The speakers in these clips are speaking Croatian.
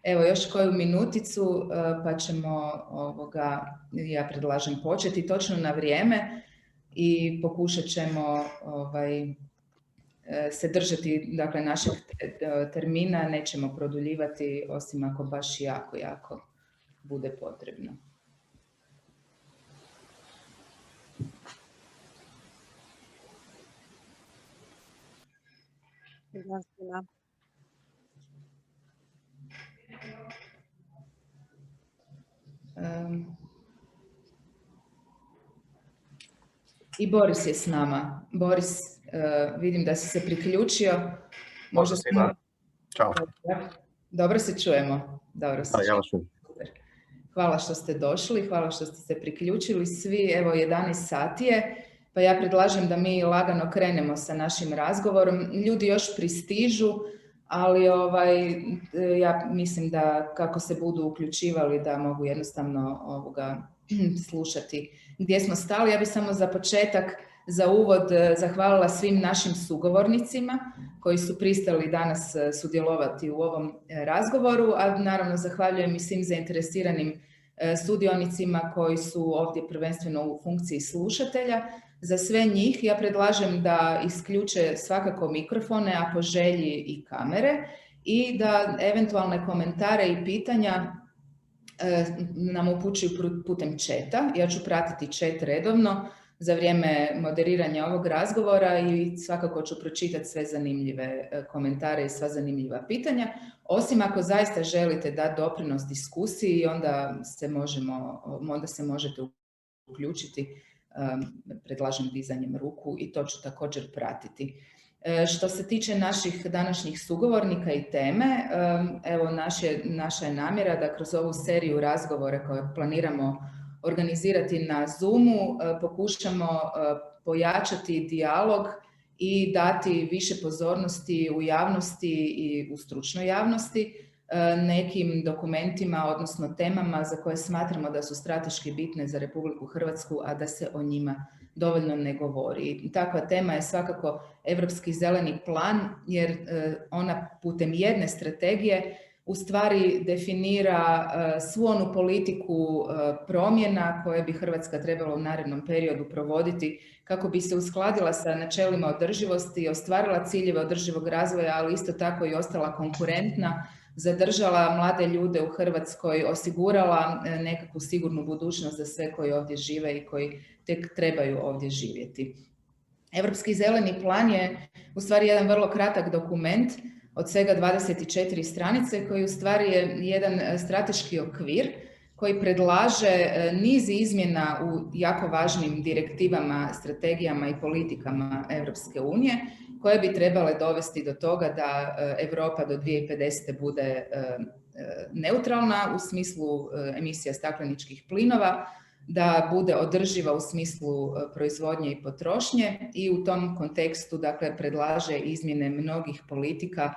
Evo još koju minuticu pa ćemo ja predlažem početi točno na vrijeme i pokušat ćemo se držati dakle, našeg termina, nećemo produljivati osim ako baš jako bude potrebno. I Boris je s nama. Boris, vidim da si se priključio. Možda svima. Ćao. Dobro se čujemo. Dobro se čujemo. Super. Hvala što ste došli, hvala što ste se priključili svi. Evo 11 sati je, pa ja predlažem da mi lagano krenemo sa našim razgovorom. Ljudi još pristižu, ali ja mislim da kako se budu uključivali da mogu jednostavno slušati gdje smo stali. Ja bih samo za početak, za uvod zahvalila svim našim sugovornicima koji su pristali danas sudjelovati u ovom razgovoru, a naravno zahvaljujem i svim zainteresiranim sudionicima koji su ovdje prvenstveno u funkciji slušatelja. Za sve njih ja predlažem da isključe svakako mikrofone, a po želji i kamere, i da eventualne komentare i pitanja nam upućuju putem chata. Ja ću pratiti chat redovno za vrijeme moderiranja ovog razgovora i svakako ću pročitati sve zanimljive komentare i sva zanimljiva pitanja. Osim ako zaista želite dati doprinos diskusiji, onda se možete uključiti, predlažem dizanjem ruku, i to ću također pratiti. Što se tiče naših današnjih sugovornika i teme, evo naša je namjera da kroz ovu seriju razgovora koje planiramo organizirati na Zoomu pokušamo pojačati dijalog i dati više pozornosti u javnosti i u stručnoj javnosti nekim dokumentima, odnosno temama za koje smatramo da su strateški bitne za Republiku Hrvatsku, a da se o njima dovoljno ne govori. Takva tema je svakako Europski zeleni plan, jer ona putem jedne strategije u stvari definira svu onu politiku promjena koje bi Hrvatska trebala u narednom periodu provoditi kako bi se uskladila sa načelima održivosti, ostvarila ciljeve održivog razvoja, ali isto tako i ostala konkurentna, zadržala mlade ljude u Hrvatskoj, osigurala nekakvu sigurnu budućnost za sve koji ovdje žive i koji tek trebaju ovdje živjeti. Europski zeleni plan je u stvari jedan vrlo kratak dokument od svega 24 stranice koji u stvari je jedan strateški okvir koji predlaže niz izmjena u jako važnim direktivama, strategijama i politikama Europske unije koje bi trebale dovesti do toga da Europa do 2050. bude neutralna u smislu emisija stakleničkih plinova, da bude održiva u smislu proizvodnje i potrošnje, i u tom kontekstu dakle, predlaže izmjene mnogih politika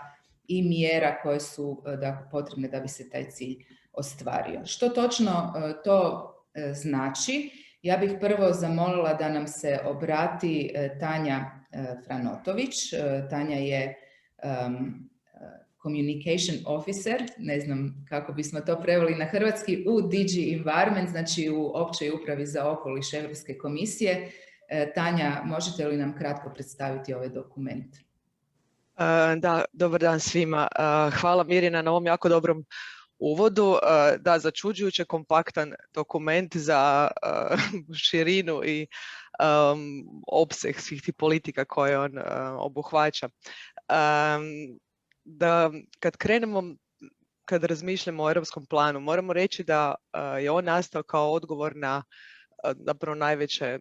i mjera koje su potrebne da bi se taj cilj ostvario. Što točno to znači? Ja bih prvo zamolila da nam se obrati Tanja Franotović. Tanja je Communication Officer, ne znam kako bismo to preveli na hrvatski, u DG Environment, znači u Općoj upravi za okoliš Europske komisije. Tanja, možete li nam kratko predstaviti ovaj dokument? Da, dobar dan svima. Hvala Mirjana na ovom jako dobrom uvodu. Da, začuđujuće kompaktan dokument za širinu i opseg svih tih politika koje on obuhvaća. Da kad krenemo, kad razmišljamo o europskom planu, moramo reći da je on nastao kao odgovor na zapravo najveće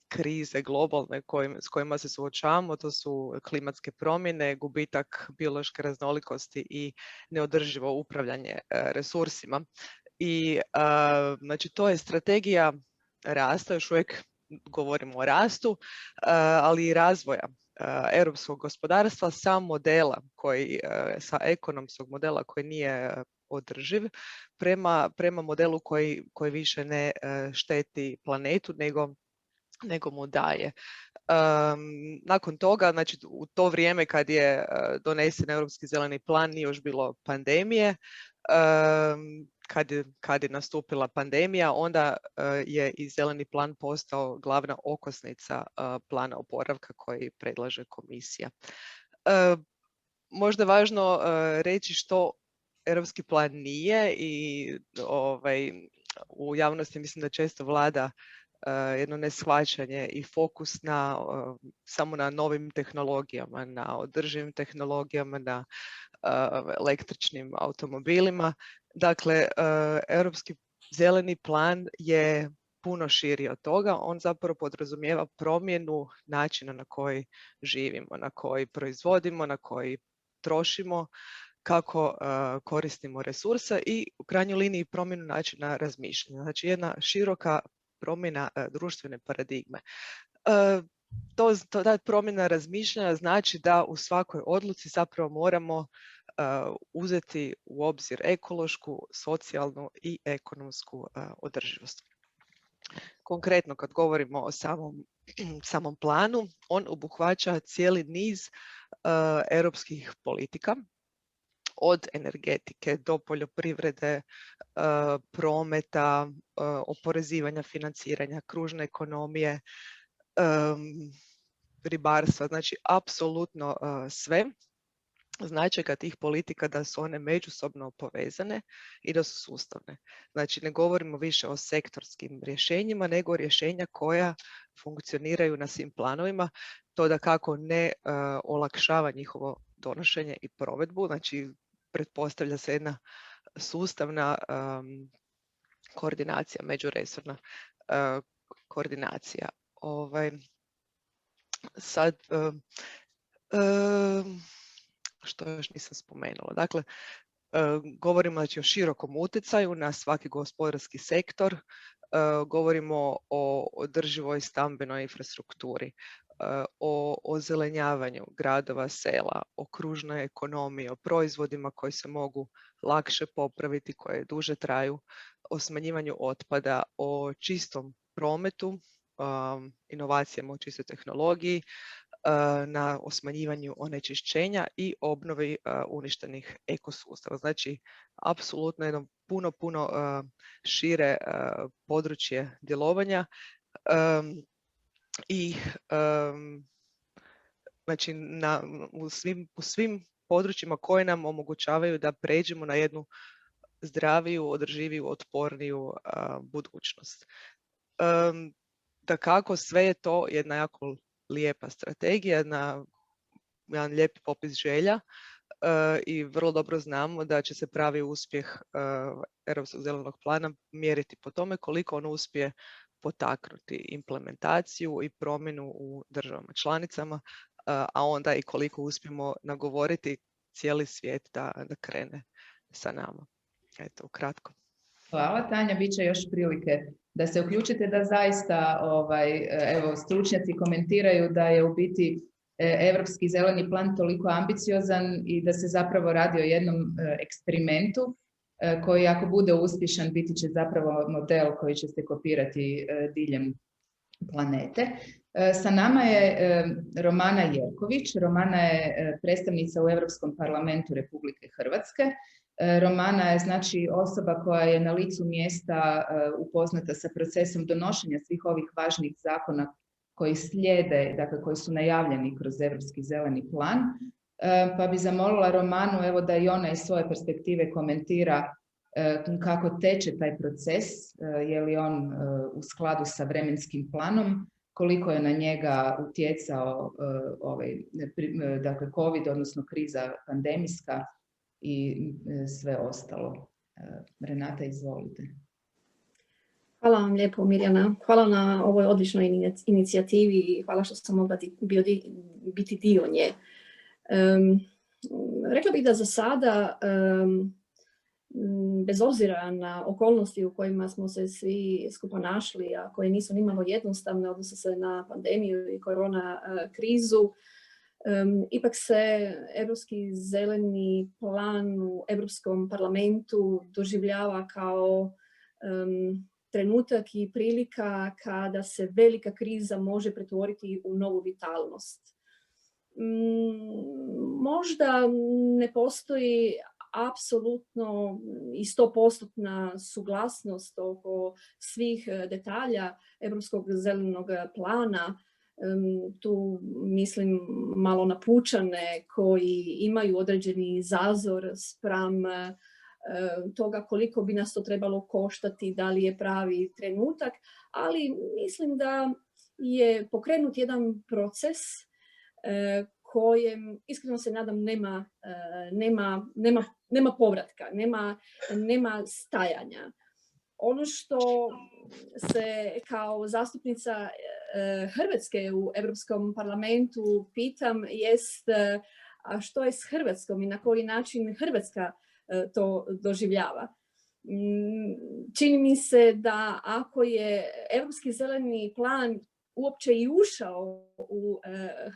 krize globalne s kojima se suočavamo. To su klimatske promjene, gubitak biološke raznolikosti i neodrživo upravljanje resursima. I znači to je strategija rasta, još uvijek govorimo o rastu, ali i razvoja europskog gospodarstva sa modela sa ekonomskog modela koji nije održiv prema modelu koji više ne šteti planetu nego mu daje. Nakon toga, znači u to vrijeme kad je donesen Europski zeleni plan, nije još bilo pandemije, kad je nastupila pandemija, onda je i zeleni plan postao glavna okosnica plana oporavka koji predlaže komisija. Možda je važno reći što europski plan nije i u javnosti mislim da često vlada jedno neshvaćanje i fokus samo na novim tehnologijama, na održivim tehnologijama, na električnim automobilima. Dakle, europski zeleni plan je puno širi od toga. On zapravo podrazumijeva promjenu načina na koji živimo, na koji proizvodimo, na koji trošimo, kako koristimo resurse i u krajnjoj liniji promjenu načina razmišljanja. Znači jedna široka promjena društvene paradigme. Ta promjena razmišljanja znači da u svakoj odluci zapravo moramo uzeti u obzir ekološku, socijalnu i ekonomsku održivost. Konkretno kad govorimo o samom planu, on obuhvaća cijeli niz europskih politika, od energetike do poljoprivrede, prometa, oporezivanja, financiranja, kružne ekonomije, ribarstva, znači apsolutno sve. Značajka tih politika da su one međusobno povezane i da su sustavne. Znači ne govorimo više o sektorskim rješenjima, nego rješenja koja funkcioniraju na svim planovima. To da kako ne olakšava njihovo donošenje i provedbu, znači pretpostavlja se jedna sustavna koordinacija, međuresorna koordinacija. Sad, što još nisam spomenula. Dakle, govorimo znači o širokom utjecaju na svaki gospodarski sektor, govorimo o održivoj stambenoj infrastrukturi, o ozelenjavanju gradova, sela, o kružnoj ekonomiji, o proizvodima koji se mogu lakše popraviti, koje duže traju, o smanjivanju otpada, o čistom prometu, inovacijama u čistoj tehnologiji, na smanjivanju onečišćenja i obnovi uništenih ekosustava. Znači, apsolutno jedno puno šire područje djelovanja i znači u svim područjima koje nam omogućavaju da pređemo na jednu zdraviju, održiviju, otporniju budućnost. Dakako, sve je to jedna jako lijepa strategija, jedan lijepi popis želja i vrlo dobro znamo da će se pravi uspjeh Europskog zelenog plana mjeriti po tome koliko on uspije potaknuti implementaciju i promjenu u državama članicama, a onda i koliko uspijemo nagovoriti cijeli svijet da krene sa nama. Eto, ukratko. Hvala, Tanja, bit će još prilike da se uključite, da zaista evo, stručnjaci komentiraju da je u biti Europski zeleni plan toliko ambiciozan i da se zapravo radi o jednom eksperimentu koji ako bude uspješan biti će zapravo model koji će se kopirati diljem planete. Sa nama je Romana Jerković. Romana je predstavnica u Europskom parlamentu Republike Hrvatske. Romana je znači osoba koja je na licu mjesta upoznata sa procesom donošenja svih ovih važnih zakona koji slijede, dakle koji su najavljeni kroz Europski zeleni plan. Pa bi zamolila Romanu evo da i ona iz svoje perspektive komentira kako teče taj proces, je li on u skladu sa vremenskim planom, koliko je na njega utjecao dakle COVID, odnosno kriza pandemijska i sve ostalo. Renata, izvolite. Hvala vam lijepo, Mirjana. Hvala na ovoj odličnoj inicijativi i hvala što sam mogla biti dio nje. Rekla bih da za sada, bez obzira na okolnosti u kojima smo se svi skupa našli, a koje nisu nimalo jednostavne, odnose se na pandemiju i korona krizu, ipak se Europski zeleni plan u Europskom parlamentu doživljava kao trenutak i prilika kada se velika kriza može pretvoriti u novu vitalnost. Možda ne postoji apsolutno i 100% suglasnost oko svih detalja Europskog zelenog plana. Tu mislim malo na pučane koji imaju određeni zazor spram toga koliko bi nas to trebalo koštati, da li je pravi trenutak, ali mislim da je pokrenut jedan proces kojem, iskreno se nadam, nema povratka, nema stajanja. Ono što se kao zastupnica Hrvatske u Europskom parlamentu pitam jest a što je s Hrvatskom i na koji način Hrvatska to doživljava. Čini mi se da ako je Europski zeleni plan uopće i ušao u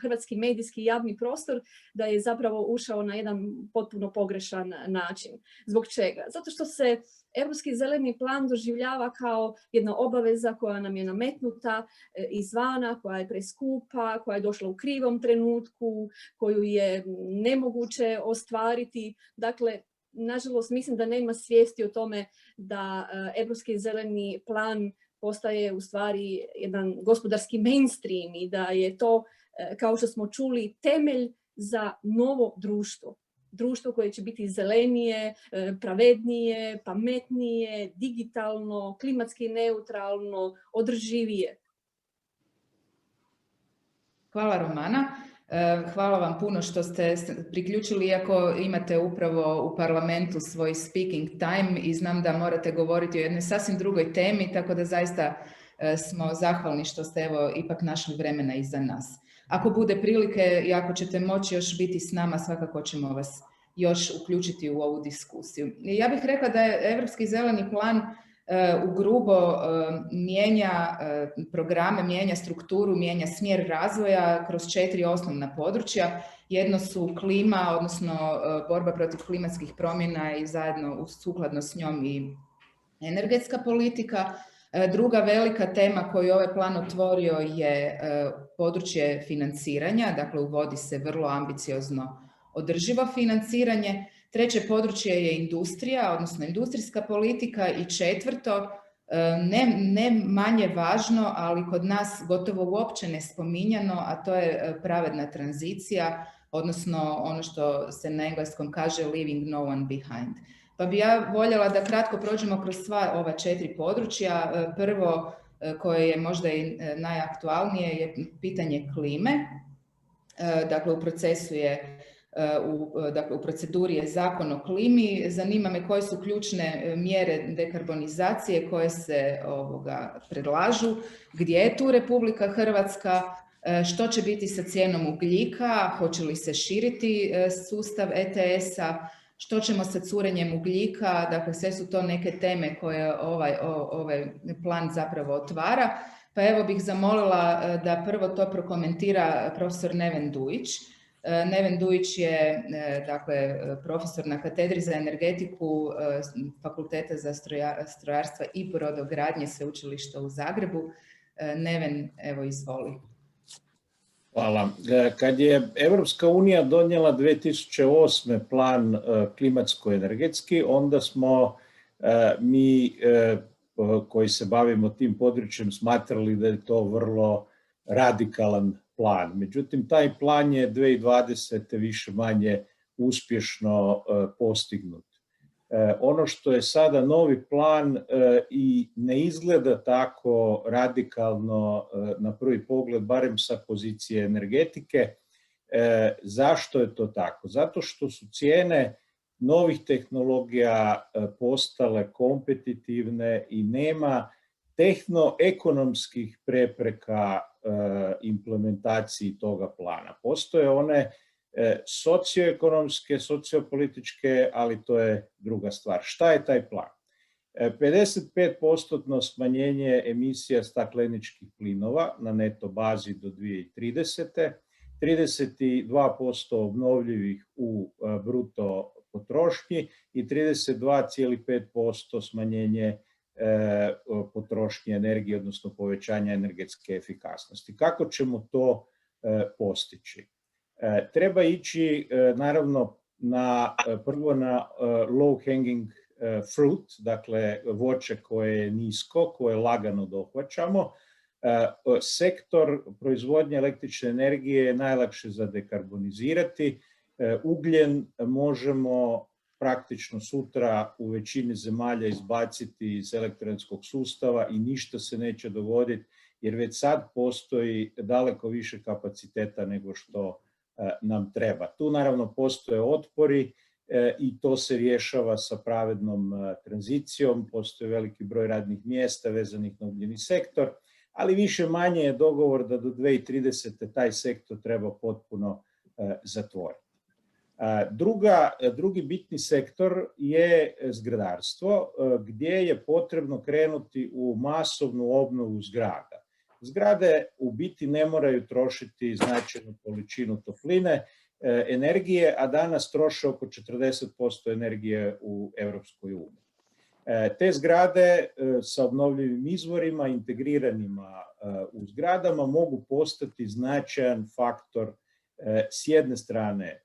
hrvatski medijski javni prostor, da je zapravo ušao na jedan potpuno pogrešan način. Zbog čega? Zato što se Europski zeleni plan doživljava kao jedna obaveza koja nam je nametnuta izvana, koja je preskupa, koja je došla u krivom trenutku, koju je nemoguće ostvariti. Dakle, nažalost, mislim da nema svijesti o tome da Europski zeleni plan postaje u stvari jedan gospodarski mainstream i da je to, kao što smo čuli, temelj za novo društvo. Društvo koje će biti zelenije, pravednije, pametnije, digitalno, klimatski neutralno, održivije. Hvala Romana. Hvala vam puno što ste priključili, iako imate upravo u parlamentu svoj speaking time i znam da morate govoriti o jednoj sasvim drugoj temi, tako da zaista smo zahvalni što ste evo ipak našli vremena i za nas. Ako bude prilike i ako ćete moći još biti s nama, svakako ćemo vas još uključiti u ovu diskusiju. Ja bih rekla da je Europski zeleni plan u grubo mijenja programe, mijenja strukturu, mijenja smjer razvoja kroz 4 osnovna područja. Jedno su klima, odnosno borba protiv klimatskih promjena i zajedno sukladno s njom i energetska politika. Druga velika tema koju ovaj plan otvorio je područje financiranja, dakle uvodi se vrlo ambiciozno održivo financiranje. Treće područje je industrija, odnosno industrijska politika i četvrto, ne manje važno, ali kod nas gotovo uopće ne spominjano, a to je pravedna tranzicija, odnosno ono što se na engleskom kaže leaving no one behind. Pa bi ja voljela da kratko prođemo kroz sva ova 4 područja. Prvo, koje je možda i najaktualnije, je pitanje klime. Dakle, u procesu je u proceduri je zakon o klimi. Zanima me koje su ključne mjere dekarbonizacije koje se predlažu, gdje je tu Republika Hrvatska, što će biti sa cijenom ugljika, hoće li se širiti sustav ETS-a, što ćemo sa curenjem ugljika. Dakle, sve su to neke teme koje ovaj plan zapravo otvara. Pa evo bih zamolila da prvo to prokomentira profesor Neven Dujić. Neven Dujić je profesor na katedri za energetiku Fakulteta za strojarstva i brodogradnje Sveučilišta u Zagrebu. Neven, evo izvoli. Hvala. Kad je Europska unija donijela 2008. plan klimatsko-energetski, onda smo mi koji se bavimo tim područjem smatrali da je to vrlo radikalan plan. Međutim, taj plan je 2020. više manje uspješno postignut. Ono što je sada novi plan i ne izgleda tako radikalno na prvi pogled, barem sa pozicije energetike. Zašto je to tako? Zato što su cijene novih tehnologija postale kompetitivne i nema tehnoekonomskih prepreka implementaciji toga plana. Postoje one socioekonomske, sociopolitičke, ali to je druga stvar. Šta je taj plan? 55% smanjenje emisija stakleničkih plinova na neto bazi do 2030. 32% obnovljivih u bruto potrošnji i 32,5% smanjenje potrošnje energije, odnosno povećanja energetske efikasnosti. Kako ćemo to postići? Treba ići naravno prvo na low hanging fruit, dakle voće koje je nisko, koje lagano dohvaćamo. Sektor proizvodnje električne energije je najlakše za dekarbonizirati. Ugljen možemo praktično sutra u većini zemalja izbaciti iz elektroenergetskog sustava i ništa se neće dogoditi, jer već sad postoji daleko više kapaciteta nego što nam treba. Tu naravno postoje otpori i to se rješava sa pravednom tranzicijom. Postoji veliki broj radnih mjesta vezanih na ugljeni sektor, ali više manje je dogovor da do 2030. taj sektor treba potpuno zatvoriti. Drugi bitni sektor je zgradarstvo, gdje je potrebno krenuti u masovnu obnovu zgrada. Zgrade u biti ne moraju trošiti značajnu količinu topline, energije, a danas troše oko 40% energije u Europskoj uniji. Te zgrade sa obnovljivim izvorima, integriranima u zgradama, mogu postati značajan faktor s jedne strane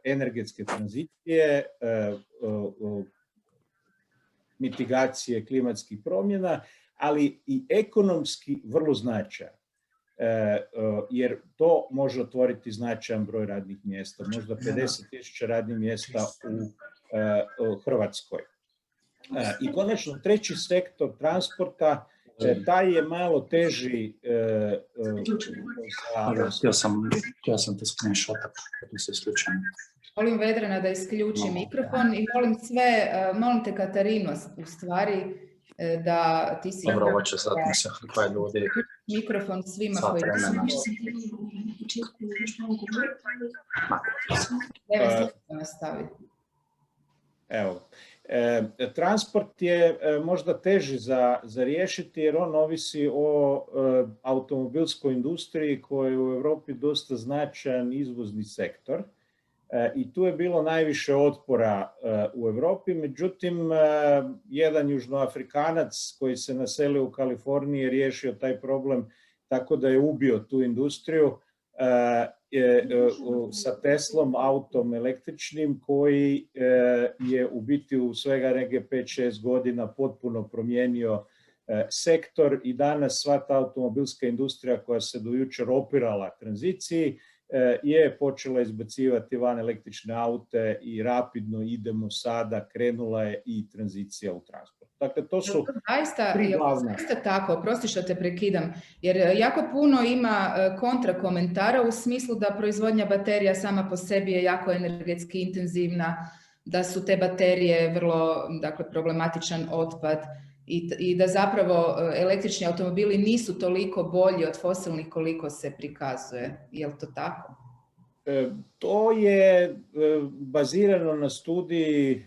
energetske tranzicije, mitigacije klimatskih promjena, ali i ekonomski vrlo značajan, jer to može otvoriti značajan broj radnih mjesta, možda 50.000 radnih mjesta u Hrvatskoj. I konačno treći sektor transporta, taj je malo teži Htio sam te screenshotat, da se isključim. Molim Vedrana da isključi mikrofon i molim te Katarinu u stvari da ti si... Dobro, ovo će sad mi se hrpa ljudi. Mikrofon svima koji... Evo, transport je možda teži za riješiti jer on ovisi o automobilskoj industriji koja je u Europi dosta značajan izvozni sektor i tu je bilo najviše otpora u Europi. Međutim, jedan Južnoafrikanac koji se naselio u Kaliforniji je riješio taj problem tako da je ubio tu industriju sa Teslom, autom električnim, koji je u biti u svega neke 5-6 godina potpuno promijenio sektor i danas sva ta automobilska industrija koja se do jučer opirala tranziciji je počela izbacivati van električne aute i rapidno idemo sada, krenula je i tranzicija u transport. Dakle, to su tri glavne. Zaista tako, oprosti što te prekidam, jer jako puno ima kontrakomentara u smislu da proizvodnja baterija sama po sebi je jako energetski intenzivna, da su te baterije vrlo, dakle, problematičan otpad i da zapravo električni automobili nisu toliko bolji od fosilnih koliko se prikazuje. Je li to tako? To je bazirano na studiji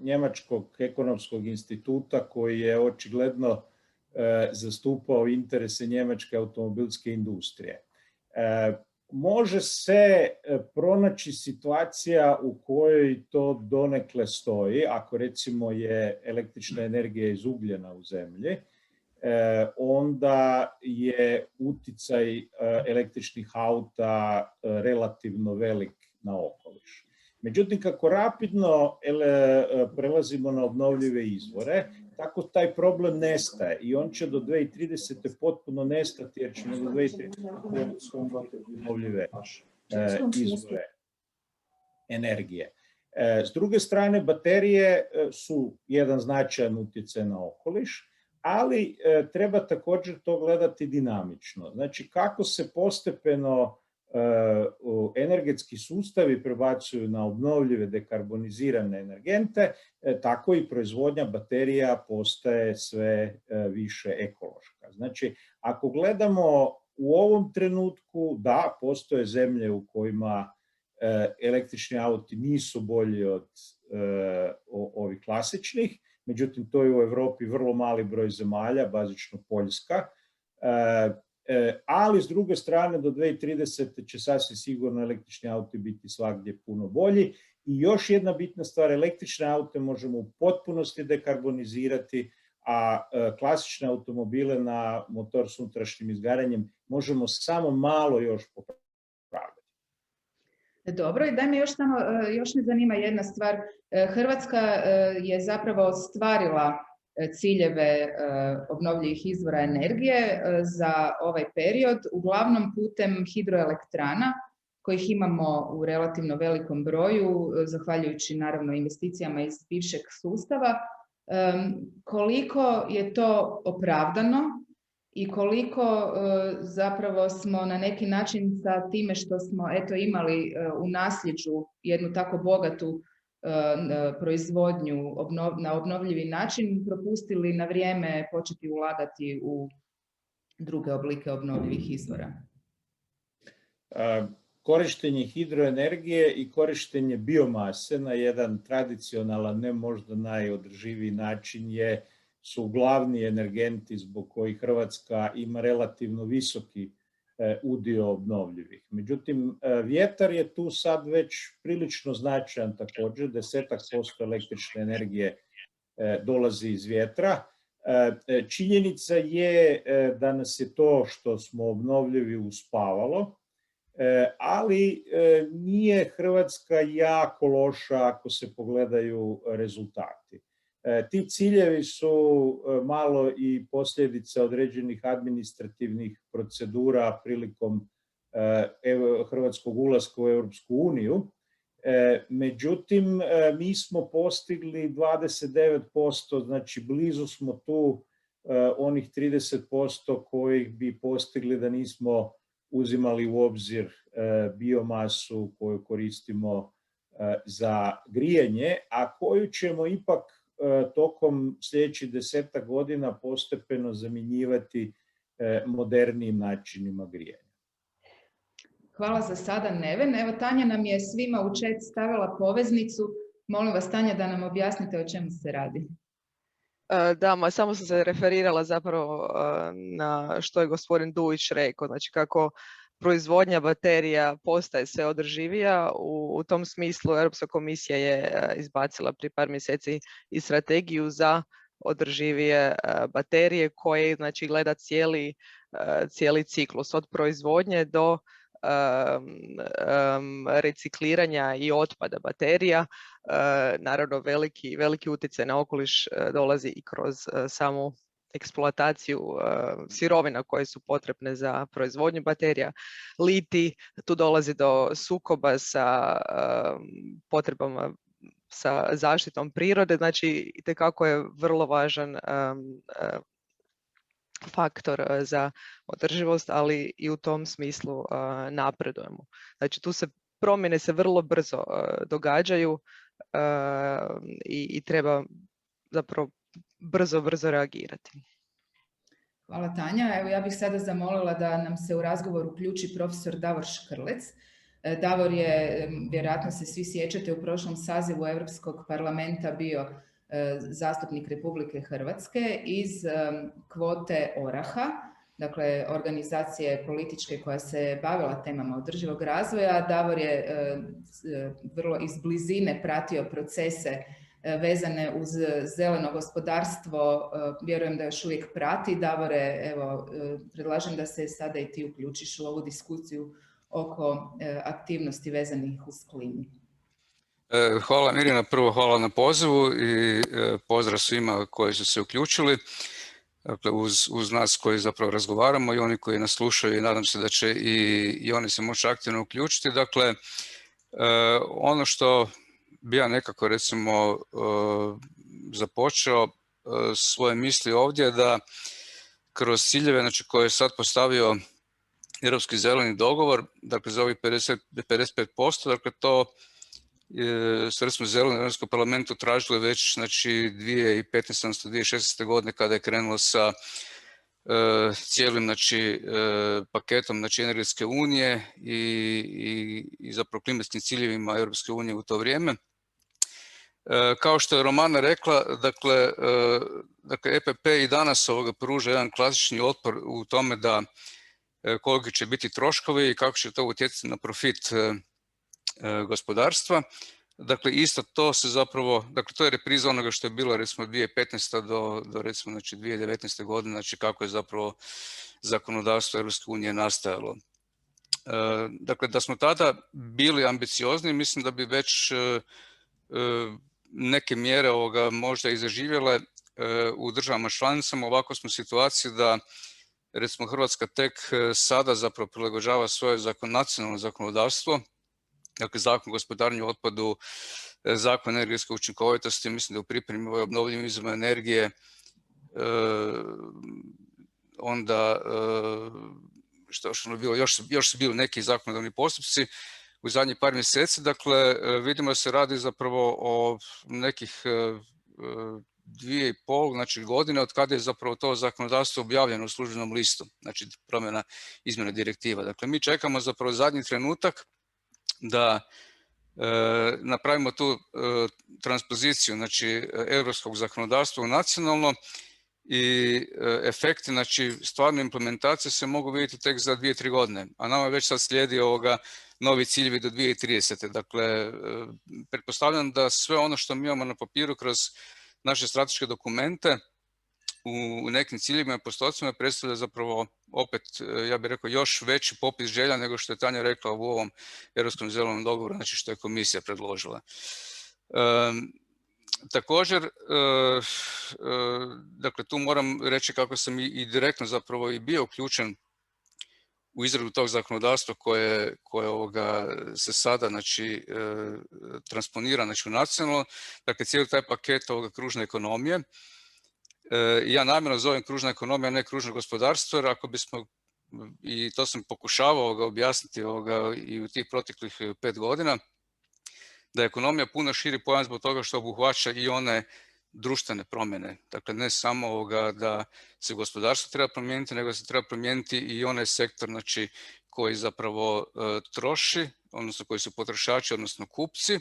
Njemačkog ekonomskog instituta koji je očigledno zastupao interese njemačke automobilske industrije. Može se pronaći situacija u kojoj to donekle stoji, ako recimo je električna energija iz ugljena u zemlji, onda je uticaj električnih auta relativno velik na okoliš. Međutim, kako rapidno prelazimo na obnovljive izvore, tako taj problem nestaje i on će do 2030. potpuno nestati jer ćemo do 2030. obnovljive izvore energije. S druge strane, baterije su jedan značajan utjecaj na okoliš, ali treba također to gledati dinamično. Znači, kako se postepeno energetski sustavi prebacuju na obnovljive dekarbonizirane energente, tako i proizvodnja baterija postaje sve više ekološka. Znači, ako gledamo u ovom trenutku, da, postoje zemlje u kojima električni auti nisu bolji od ovih klasičnih, međutim, to je u Europi vrlo mali broj zemalja, bazično Poljska, ali s druge strane do 2030. će sasvim sigurno električni auti biti svagdje puno bolji. I još jedna bitna stvar, električne aute možemo u potpunosti dekarbonizirati, a klasične automobile na motor s unutrašnjim izgaranjem možemo samo malo još popraviti. Dobro, i daj mi još me zanima jedna stvar. Hrvatska je zapravo ostvarila ciljeve obnovljivih izvora energije za ovaj period, uglavnom putem hidroelektrana, kojih imamo u relativno velikom broju, zahvaljujući naravno investicijama iz bivšeg sustava. Koliko je to opravdano i koliko zapravo smo na neki način sa time što smo imali u nasljeđu jednu tako bogatu proizvodnju na obnovljivi način propustili na vrijeme početi ulagati u druge oblike obnovljivih izvora? Korištenje hidroenergije i korištenje biomase na jedan tradicionalan, ne možda najodrživiji način su glavni energenti zbog kojih Hrvatska ima relativno visoki udio obnovljivih. Međutim, vjetar je tu sad već prilično značajan također, 10% električne energije dolazi iz vjetra. Činjenica je da nas je to što smo obnovljivi uspavalo, ali nije Hrvatska jako loša ako se pogledaju rezultati. Ti ciljevi su malo i posljedica određenih administrativnih procedura prilikom hrvatskog ulaska u Europsku uniju. Međutim, mi smo postigli 29%, znači blizu smo tu onih 30% kojih bi postigli da nismo uzimali u obzir biomasu koju koristimo za grijanje, a koju ćemo ipak tokom sljedećih 10 godina postepeno zamjenjivati modernijim načinima grijanja. Hvala za sada, Neven. Evo, Tanja nam je svima u chat stavila poveznicu. Molim vas, Tanja, da nam objasnite o čemu se radi. Da, samo sam se referirala zapravo na što je gospodin Dujić rekao, znači kako proizvodnja baterija postaje sve održivija. U tom smislu Europska komisija je izbacila prije par mjeseci i strategiju za održivije baterije koje znači gleda cijeli ciklus od proizvodnje do recikliranja i otpada baterija. Naravno veliki utjecaj na okoliš dolazi i kroz samu eksploataciju sirovina koje su potrebne za proizvodnju baterija. Litij, tu dolazi do sukoba sa potrebama sa zaštitom prirode, znači itekako je vrlo važan faktor za održivost, ali i u tom smislu napredujemo. Znači tu promjene se vrlo brzo događaju i treba zapravo brzo reagirati. Hvala, Tanja. Evo, ja bih sada zamolila da nam se u razgovor uključi profesor Davor Škrlec. Davor je, vjerojatno se svi sjećate, u prošlom sazivu Europskog parlamenta bio zastupnik Republike Hrvatske iz kvote ORAH-a, dakle organizacije političke koja se bavila temama održivog razvoja. Davor je vrlo iz blizine pratio procese vezane uz zeleno gospodarstvo, vjerujem da još uvijek prati. Davore, evo, predlažem da se sada i ti uključiš u ovu diskusiju oko aktivnosti vezanih uz klimu. Hvala Mirjana, prvo hvala na pozivu i pozdrav svima koji su se uključili. Dakle, uz nas koji zapravo razgovaramo i oni koji nas slušaju, i nadam se da će i oni se moći aktivno uključiti. Dakle, ono što bi ja nekako recimo započeo svoje misli ovdje da kroz ciljeve, znači, koje je sad postavio Europski zeleni dogovor, dakle za ovih 55%, dakle to smo zeleni u Europskom parlamentu tražili već, znači, 2015. odnosno 2016. godine kada je krenulo sa cijelim, znači, paketom, znači, energetske unije i zapravo klimatskim ciljevima Europske unije u to vrijeme. Kao što je Romana rekla, dakle EPP i danas pruža jedan klasični otpor u tome da koliki će biti troškovi i kako će to utjecati na profit gospodarstva. Dakle, isto to se zapravo, dakle, to je repriza onoga što je bilo recimo 2015. do recimo, znači, 2019. godine, znači kako je zapravo zakonodavstvo Europske unije nastajalo. Dakle, da smo tada bili ambiciozni, mislim da bi već neke mjere možda i zaživjele u državama članicama. Ovako smo u situaciji da recimo Hrvatska tek sada zapravo prilagođava svoje nacionalno zakonodavstvo, dakle Zakon o gospodarenju otpadu, Zakon o energetskoj učinkovitosti, mislim da u pripremi obnovljivim izvorima energije, onda što je bilo, još su bili neki zakonodavni postupci u zadnjih par mjeseci. Dakle, vidimo da se radi zapravo o nekih 2,5 znači godine od kada je zapravo to zakonodavstvo objavljeno u službenom listu, znači promjena izmjena direktiva. Dakle, mi čekamo zapravo zadnji trenutak da napravimo tu transpoziciju, znači europskog zakonodavstva u nacionalno, i efekti, znači stvarno implementacije se mogu vidjeti tek za 2-3 godine, a nama već sad slijedi novi ciljevi do 2030. Dakle, pretpostavljam da sve ono što mi imamo na papiru kroz naše strateške dokumente u nekim ciljevima i postocima predstavlja zapravo opet, ja bih rekao, još veći popis želja nego što je Tanja rekla u ovom Europskom zelenom dogovoru, znači što je komisija predložila. Također, dakle, tu moram reći kako sam i direktno zapravo i bio uključen u izradu tog zakonodavstva koje se sada, znači, transponira, znači, u nacionalno, dakle, cijeli taj paket kružne ekonomije. Ja namjerno zovem kružna ekonomija, a ne kružno gospodarstvo, jer ako bismo, i to sam pokušavao objasniti i u tih proteklih 5 godina, da je ekonomija puno širi pojam zbog toga što obuhvaća i one društvene promjene. Dakle, ne samo da se gospodarstvo treba promijeniti, nego se treba promijeniti i onaj sektor, znači, koji zapravo troši, odnosno koji su potrošači, odnosno kupci,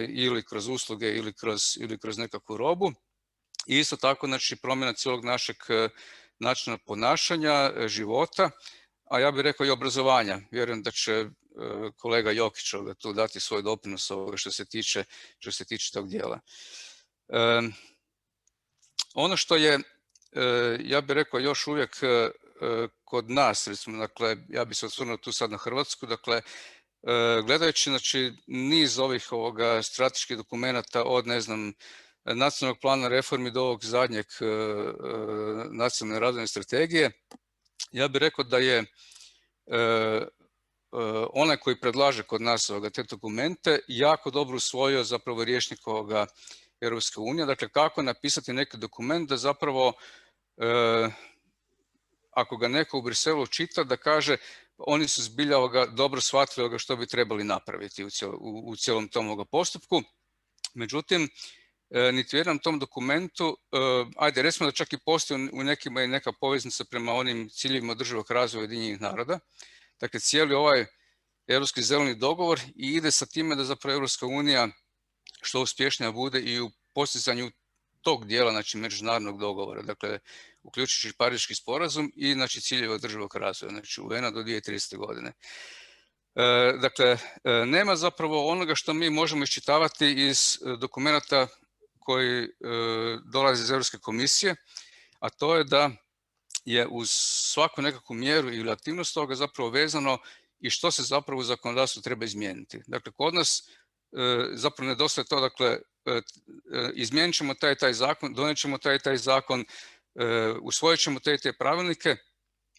ili kroz usluge ili kroz nekakvu robu. I isto tako, znači, promjena cijelog našeg načina ponašanja, života, a ja bih rekao i obrazovanja. Vjerujem da će kolega Jokić tu dati svoj doprinos što se tiče tog dijela. Ono što je, ja bih rekao, još uvijek kod nas, recimo, dakle, ja bih se osvrnuo tu sad na Hrvatsku, dakle, gledajući, znači, niz ovih strateških dokumenata od, ne znam, nacionalnog plana reformi do ovog zadnjeg nacionalne razvojne strategije, ja bih rekao da je onaj koji predlaže kod nas te dokumente jako dobro usvojio zapravo rječnik Europske unije. Dakle, kako napisati neki dokument da zapravo ako ga neko u Briselu čita, da kaže oni su zbilja dobro shvatili što bi trebali napraviti u cijelom tom postupku. Međutim, niti u jednom tom dokumentu, ajde, recimo da čak i postoji u nekima i neka poveznica prema onim ciljevima održivog razvoja Ujedinjenih naroda. Dakle, cijeli ovaj Europski zeleni dogovor i ide sa time da zapravo Europska unija što uspješnija bude i u postizanju tog dijela, znači, međunarodnog dogovora, dakle, uključujući Pariški sporazum i, znači, ciljeve održivog razvoja, znači, UN-a do 2030. godine. Dakle, nema zapravo onoga što mi možemo iščitavati iz dokumenata koji dolaze iz Europske komisije, a to je da je uz svaku nekakvu mjeru ili aktivnost toga zapravo vezano i što se zapravo u zakonodavstvu treba izmijeniti. Dakle, kod nas zapravo nedostaje to, dakle, izmijenit ćemo taj zakon, donijet ćemo taj zakon, usvojit ćemo te pravilnike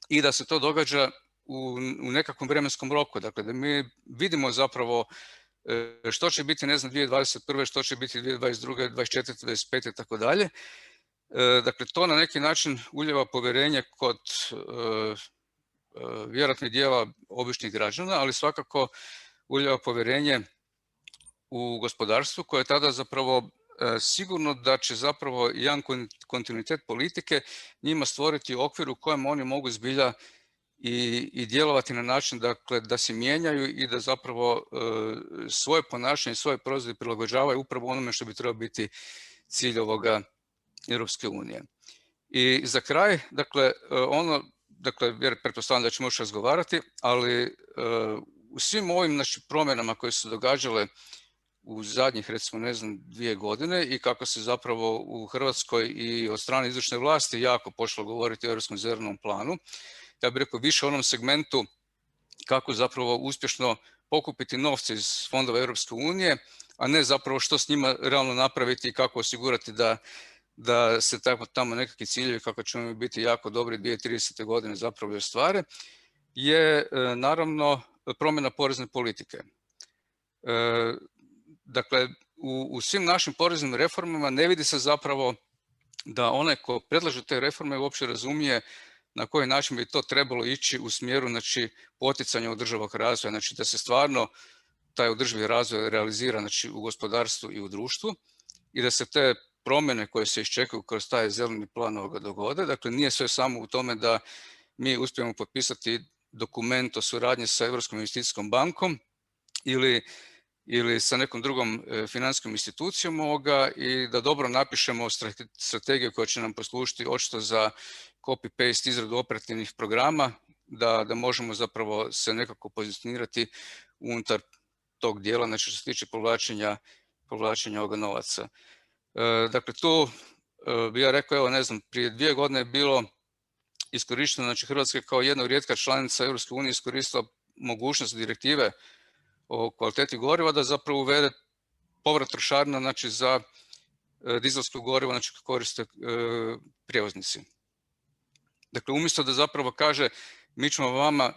i da se to događa u nekakvom vremenskom roku. Dakle, da mi vidimo zapravo što će biti, ne znam, 2021. što će biti 2022. 2024. 2025. i tako dalje. Dakle, to na neki način ulijeva povjerenje kod vjerojatnih dijela običnih građana, ali svakako ulijeva povjerenje u gospodarstvu koje tada zapravo sigurno da će zapravo jedan kontinuitet politike njima stvoriti okvir u kojem oni mogu zbilja i djelovati na način, dakle, da se mijenjaju i da zapravo svoje ponašanje, svoje proizvode prilagođavaju upravo onome što bi trebao biti cilj ovoga Europske unije. I za kraj, dakle, pretpostavljam da ćemo još razgovarati, ali u svim ovim promjenama koje su događale u zadnjih, recimo, ne znam, 2 godine i kako se zapravo u Hrvatskoj i od strane izvršne vlasti jako počelo govoriti o Europskom zelenom planu, ja bih rekao više o onom segmentu kako zapravo uspješno pokupiti novce iz fondova Europske unije, a ne zapravo što s njima realno napraviti i kako osigurati da se tamo nekakvi ciljevi kako ćemo biti jako dobri 2030. godine zapravo i ostvare, je naravno promjena porezne politike. Dakle, u svim našim poreznim reformama ne vidi se zapravo da onaj ko predlaže te reforme uopće razumije na koji način bi to trebalo ići u smjeru, znači, poticanja održivog razvoja, znači da se stvarno taj održivi razvoj realizira, znači, u gospodarstvu i u društvu i da se te promjene koje se iščekuju kroz taj zeleni plan dogode. Dakle, nije sve samo u tome da mi uspijemo potpisati dokument o suradnji sa Europskom investicijskom bankom ili sa nekom drugom financijskom institucijom i da dobro napišemo strategiju koja će nam poslužiti očito za copy-paste izradu operativnih programa, da možemo zapravo se nekako pozicionirati unutar tog dijela, znači što se tiče povlačenja ovoga novaca. Dakle, tu bi ja rekao, evo ne znam, prije 2 godine je bilo iskorišteno, znači Hrvatska kao jedna rijetka članica Europske unije iskoristila mogućnost direktive o kvaliteti goriva da zapravo uvede povrat trošarina, znači za dizelsko gorivo, znači koriste prijevoznici. Dakle, umjesto da zapravo kaže mi ćemo vama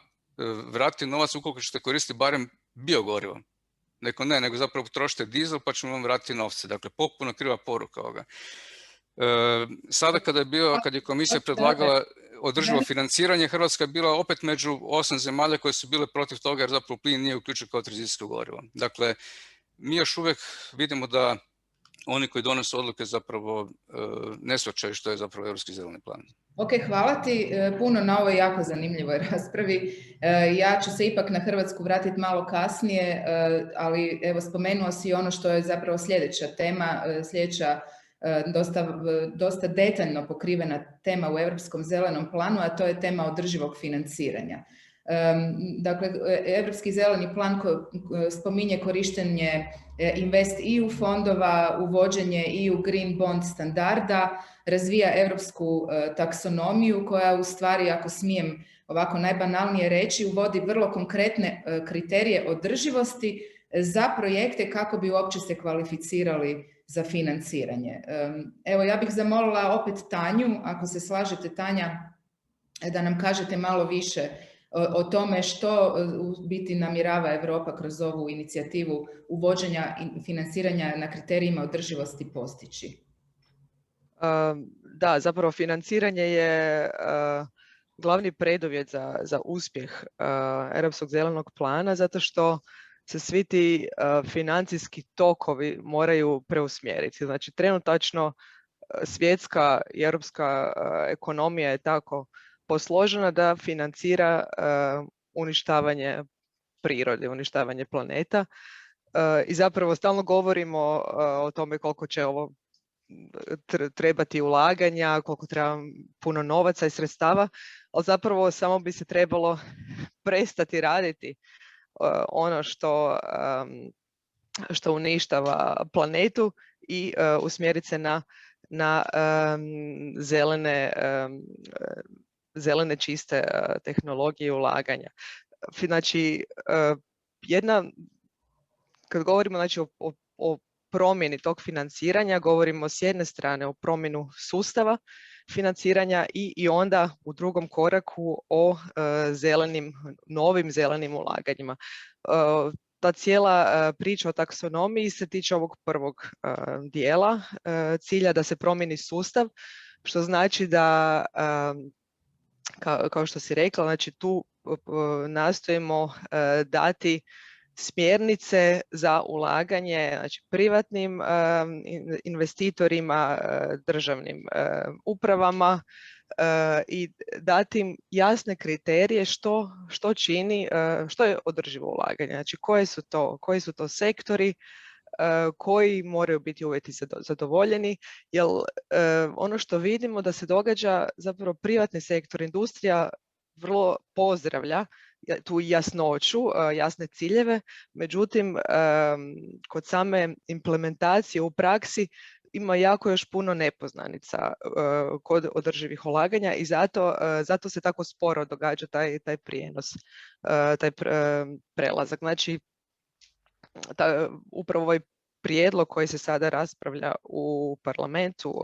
vratiti novac ukoliko ćete koristiti barem biogorivo. Nego zapravo trošite dizel pa ćemo vam vratiti novce. Dakle, potpuno kriva poruka ovoga. Sada kad je komisija predlagala održivo financiranje, Hrvatska je bila opet među 8 zemalja koje su bile protiv toga jer zapravo plin nije uključen kao tranzicijsko gorivo. Dakle, mi još uvijek vidimo da oni koji donose odluke zapravo ne shvaćaju što je zapravo Europski zeleni plan. Ok, hvala ti puno na ovoj jako zanimljivoj raspravi. Ja ću se ipak na Hrvatsku vratiti malo kasnije, ali evo spomenuo si ono što je zapravo sljedeća tema, sljedeća dosta detaljno pokrivena tema u Europskom zelenom planu, a to je tema održivog financiranja. Dakle, Europski zeleni plan spominje korištenje InvestEU fondova, uvođenje EU Green Bond standarda, razvija europsku taksonomiju koja u stvari, ako smijem ovako najbanalnije reći, uvodi vrlo konkretne kriterije održivosti za projekte kako bi uopće se kvalificirali za financiranje. Evo, ja bih zamolila opet Tanju, ako se slažete, Tanja, da nam kažete malo više o tome što u biti namjerava Europa kroz ovu inicijativu uvođenja financiranja na kriterijima održivosti postići. Da, zapravo financiranje je glavni preduvjet za uspjeh Europskog zelenog plana, zato što se svi ti financijski tokovi moraju preusmjeriti. Znači, trenutačno svjetska i europska ekonomija je tako posložena da financira uništavanje prirode, uništavanje planeta. I zapravo stalno govorimo o tome koliko će ovo trebati ulaganja, koliko treba puno novaca i sredstava, ali zapravo samo bi se trebalo prestati raditi ono što uništava planetu i usmjeriti se na zelene čiste tehnologije i ulaganja. Znači, kad govorimo znači, o promjeni tog financiranja, govorimo s jedne strane o promjenu sustava financiranja i onda u drugom koraku o novim zelenim ulaganjima. Ta cijela priča o taksonomiji se tiče ovog prvog dijela cilja da se promijeni sustav, što znači da, kao što si rekla, znači tu nastojimo dati smjernice za ulaganje, znači privatnim investitorima, državnim upravama i dati im jasne kriterije što čini, što je održivo ulaganje, znači koji su to sektori koji moraju biti uvjeti zadovoljeni, jer ono što vidimo da se događa, zapravo privatni sektor, industrija vrlo pozdravlja tu jasnoću, jasne ciljeve, međutim kod same implementacije u praksi ima jako još puno nepoznanica kod održivih ulaganja i zato se tako sporo događa taj prijenos, taj prelazak. Znači, upravo ovaj prijedlog koji se sada raspravlja u parlamentu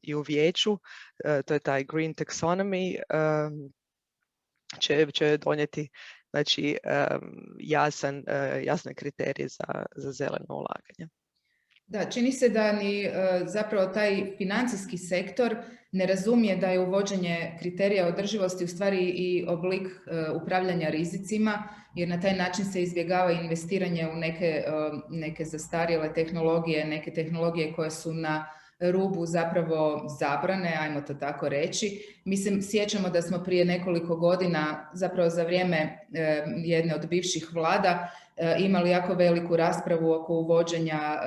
i u vijeću, to je taj Green Taxonomy, će donijeti znači, jasne kriterije za zeleno ulaganje. Da, čini se da ni zapravo taj financijski sektor ne razumije da je uvođenje kriterija održivosti u stvari i oblik upravljanja rizicima, jer na taj način se izbjegava investiranje u neke zastarjele tehnologije, neke tehnologije koje su na rubu zapravo zabrane, ajmo to tako reći. Mislim, sjećamo da smo prije nekoliko godina, zapravo za vrijeme jedne od bivših vlada, imali jako veliku raspravu oko uvođenja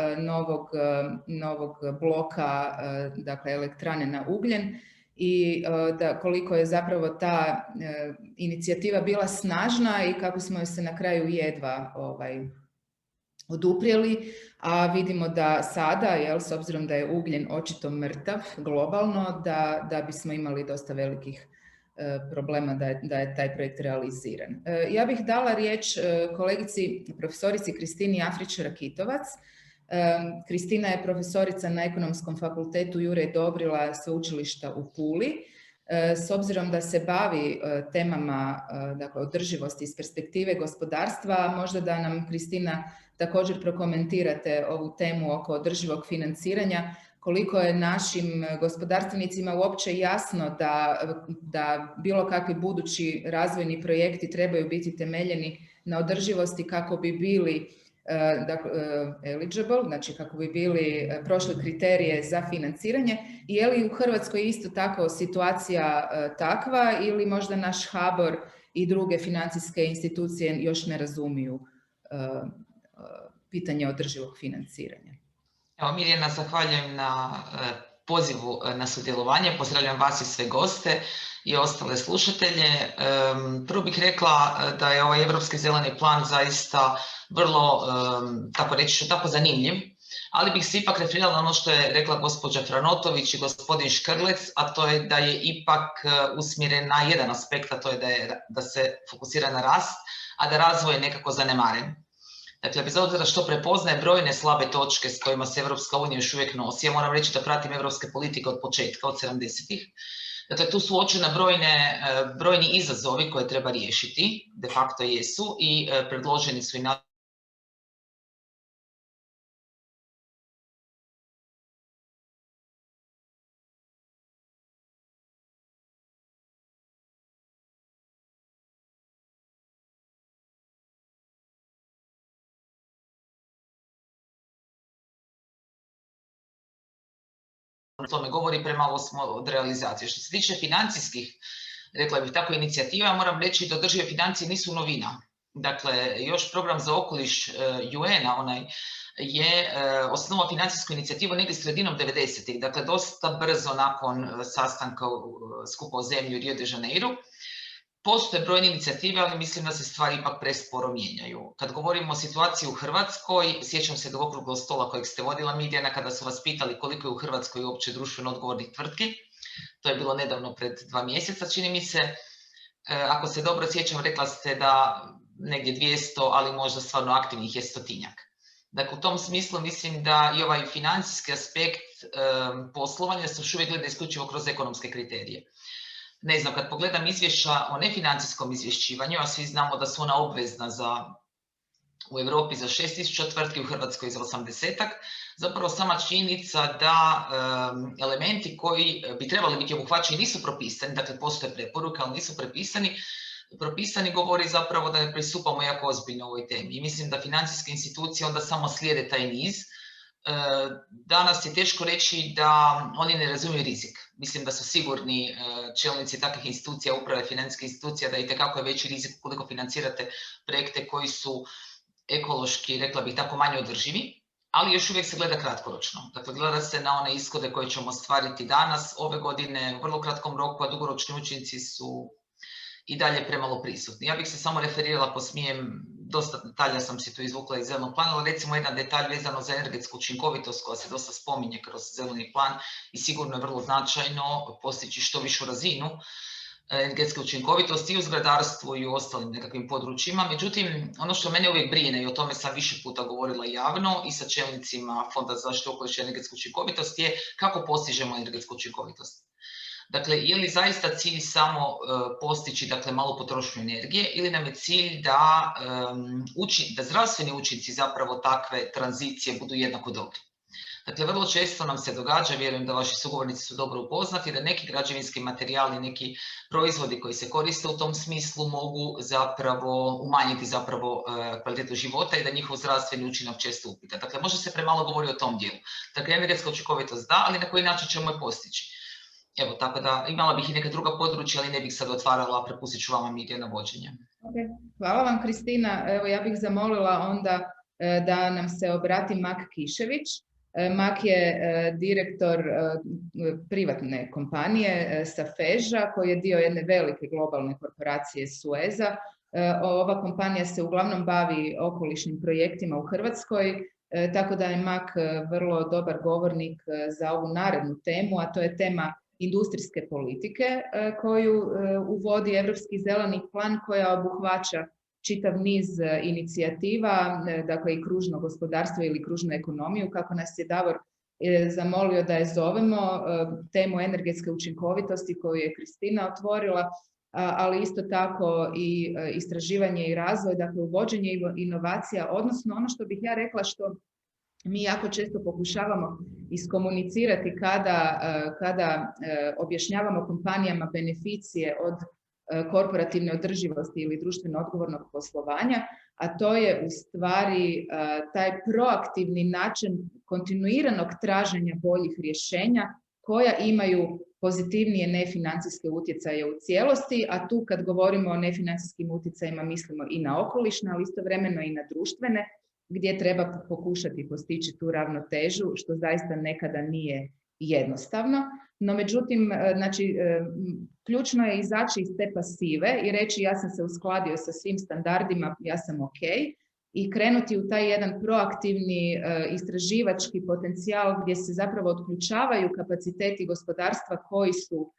novog bloka, dakle elektrane na ugljen, i da koliko je zapravo ta inicijativa bila snažna i kako smo joj se na kraju jedva oduprijeli, a vidimo da sada, s obzirom da je ugljen očito mrtav globalno, da bismo imali dosta velikih problema da je taj projekt realiziran. Ja bih dala riječ kolegici profesorici Kristini Afrić-Rakitovac. Kristina je profesorica na Ekonomskom fakultetu Jure Dobrila Sveučilišta u Puli. S obzirom da se bavi temama, dakle, održivosti iz perspektive gospodarstva, možda da nam, Kristina, također prokomentirate ovu temu oko održivog financiranja, koliko je našim gospodarstvenicima uopće jasno da bilo kakvi budući razvojni projekti trebaju biti temeljeni na održivosti kako bi bili eligible, znači kako bi bili prošli kriterije za financiranje, i je li u Hrvatskoj isto tako situacija takva ili možda naš HBOR i druge financijske institucije još ne razumiju pitanje održivog financiranja? Evo, Mirjana, zahvaljujem na pozivu na sudjelovanje. Pozdravljam vas i sve goste i ostale slušatelje. Prvo bih rekla da je ovaj Europski zeleni plan zaista vrlo, tako reći, tako zanimljiv, ali bih se ipak referirala na ono što je rekla gospođa Franotović i gospodin Škrlec, a to je da je ipak usmjeren na jedan aspekt, a to je da se fokusira na rast, a da razvoj je nekako zanemaren. Dakle, bez obzira što prepoznaje brojne slabe točke s kojima se Europska unija još uvijek nosi, ja moram reći da pratim europske politike od početka, od 70-ih. Dakle, tu su uočena brojni izazovi koje treba riješiti, de facto jesu, i predloženi su i o tome govori, premalo smo od realizacije. Što se tiče financijskih, rekla bih tako, inicijativa, moram reći da održive financije nisu novina. Dakle, još program za okoliš UN-a, onaj je osnovao financijsku inicijativu negdje sredinom 90-ih, dakle dosta brzo nakon sastanka skupa o zemlji u Rio de Janeiro. Postoje brojne inicijative, ali mislim da se stvari ipak presporo mijenjaju. Kad govorimo o situaciji u Hrvatskoj, sjećam se do okruglog stola kojeg ste vodila, Mirjana, kada su vas pitali koliko je u Hrvatskoj uopće društveno odgovornih tvrtki. To je bilo nedavno, pred 2 mjeseca, čini mi se. Ako se dobro sjećam, rekla ste da negdje 200, ali možda stvarno aktivnih je 100-tinjak. Dakle, u tom smislu mislim da i ovaj financijski aspekt poslovanja se još uvijek gleda isključivo kroz ekonomske kriterije. Ne znam, kad pogledam izvješća o nefinancijskom izvješćivanju, a svi znamo da su ona obvezna u Europi za 6.000 tvrtki, u Hrvatskoj za 80-ak, zapravo sama činjenica da elementi koji bi trebali biti obuhvaćeni nisu propisani, dakle postoje preporuke, ali nisu propisani govori zapravo da ne pristupamo jako ozbiljno ovoj temi. I mislim da financijske institucije onda samo slijede taj niz. Danas je teško reći da oni ne razumiju rizik. Mislim da su sigurni čelnici takvih institucija, uprave financijskih institucija, da itekako je veći rizik koliko financirate projekte koji su ekološki, rekla bih tako, manje održivi, ali još uvijek se gleda kratkoročno. Dakle, gleda se na one ishode koje ćemo ostvariti danas, ove godine, u vrlo kratkom roku, a dugoročni učinci su i dalje premalo prisutni. Ja bih se samo referirala, ako smijem, dosta detalja sam si tu izvukla iz zelenog plana, ali recimo jedan detalj vezano za energetsku učinkovitost koja se dosta spominje kroz zeleni plan i sigurno je vrlo značajno postići što višu razinu energetske učinkovitosti i u zgradarstvu i u ostalim nekakvim područjima. Međutim, ono što mene uvijek brine, i o tome sam više puta govorila javno i sa čelnicima Fonda za zaštitu okoliša i energetsku učinkovitost, je kako postižemo energetsku učinkovitost. Dakle, je li zaista cilj samo postići malu potrošnju energije ili nam je cilj da zdravstveni učinci zapravo takve tranzicije budu jednako dobri? Dakle, vrlo često nam se događa, vjerujem da vaši sugovornici su dobro upoznati, da neki građevinski materijali, neki proizvodi koji se koriste u tom smislu mogu zapravo umanjiti kvalitetu života i da njihov zdravstveni učinak često upita. Dakle, možda se premalo govori o tom dijelu. Dakle, energetska učinkovitost da, ali na koji način ćemo je postići? Evo, tako da imala bih i neka druga područja, ali ne bih sad otvarala, prepustit ću vama Mirje na vođenje. Okay. Hvala vam, Kristina. Evo, ja bih zamolila onda da nam se obrati Mak Kišević. Mak je direktor privatne kompanije Safeža, koji je dio jedne velike globalne korporacije Sueza. Ova kompanija se uglavnom bavi okolišnim projektima u Hrvatskoj, tako da je Mak vrlo dobar govornik za ovu narednu temu, a to je tema industrijske politike koju uvodi Europski zeleni plan, koja obuhvaća čitav niz inicijativa, dakle i kružno gospodarstvo ili kružnu ekonomiju, kako nas je Davor zamolio da je zovemo, temu energetske učinkovitosti koju je Kristina otvorila, ali isto tako i istraživanje i razvoj, dakle uvođenje inovacija, odnosno ono što bih ja rekla što mi jako često pokušavamo iskomunicirati kada objašnjavamo kompanijama beneficije od korporativne održivosti ili društveno odgovornog poslovanja, a to je u stvari taj proaktivni način kontinuiranog traženja boljih rješenja koja imaju pozitivnije nefinancijske utjecaje u cijelosti, a tu kad govorimo o nefinancijskim utjecajima mislimo i na okolišne, ali istovremeno i na društvene, gdje treba pokušati postići tu ravnotežu, što zaista nekada nije jednostavno. No međutim, znači, ključno je izaći iz te pasive i reći ja sam se uskladio sa svim standardima, ja sam ok, i krenuti u taj jedan proaktivni istraživački potencijal gdje se zapravo otključavaju kapaciteti gospodarstva koji su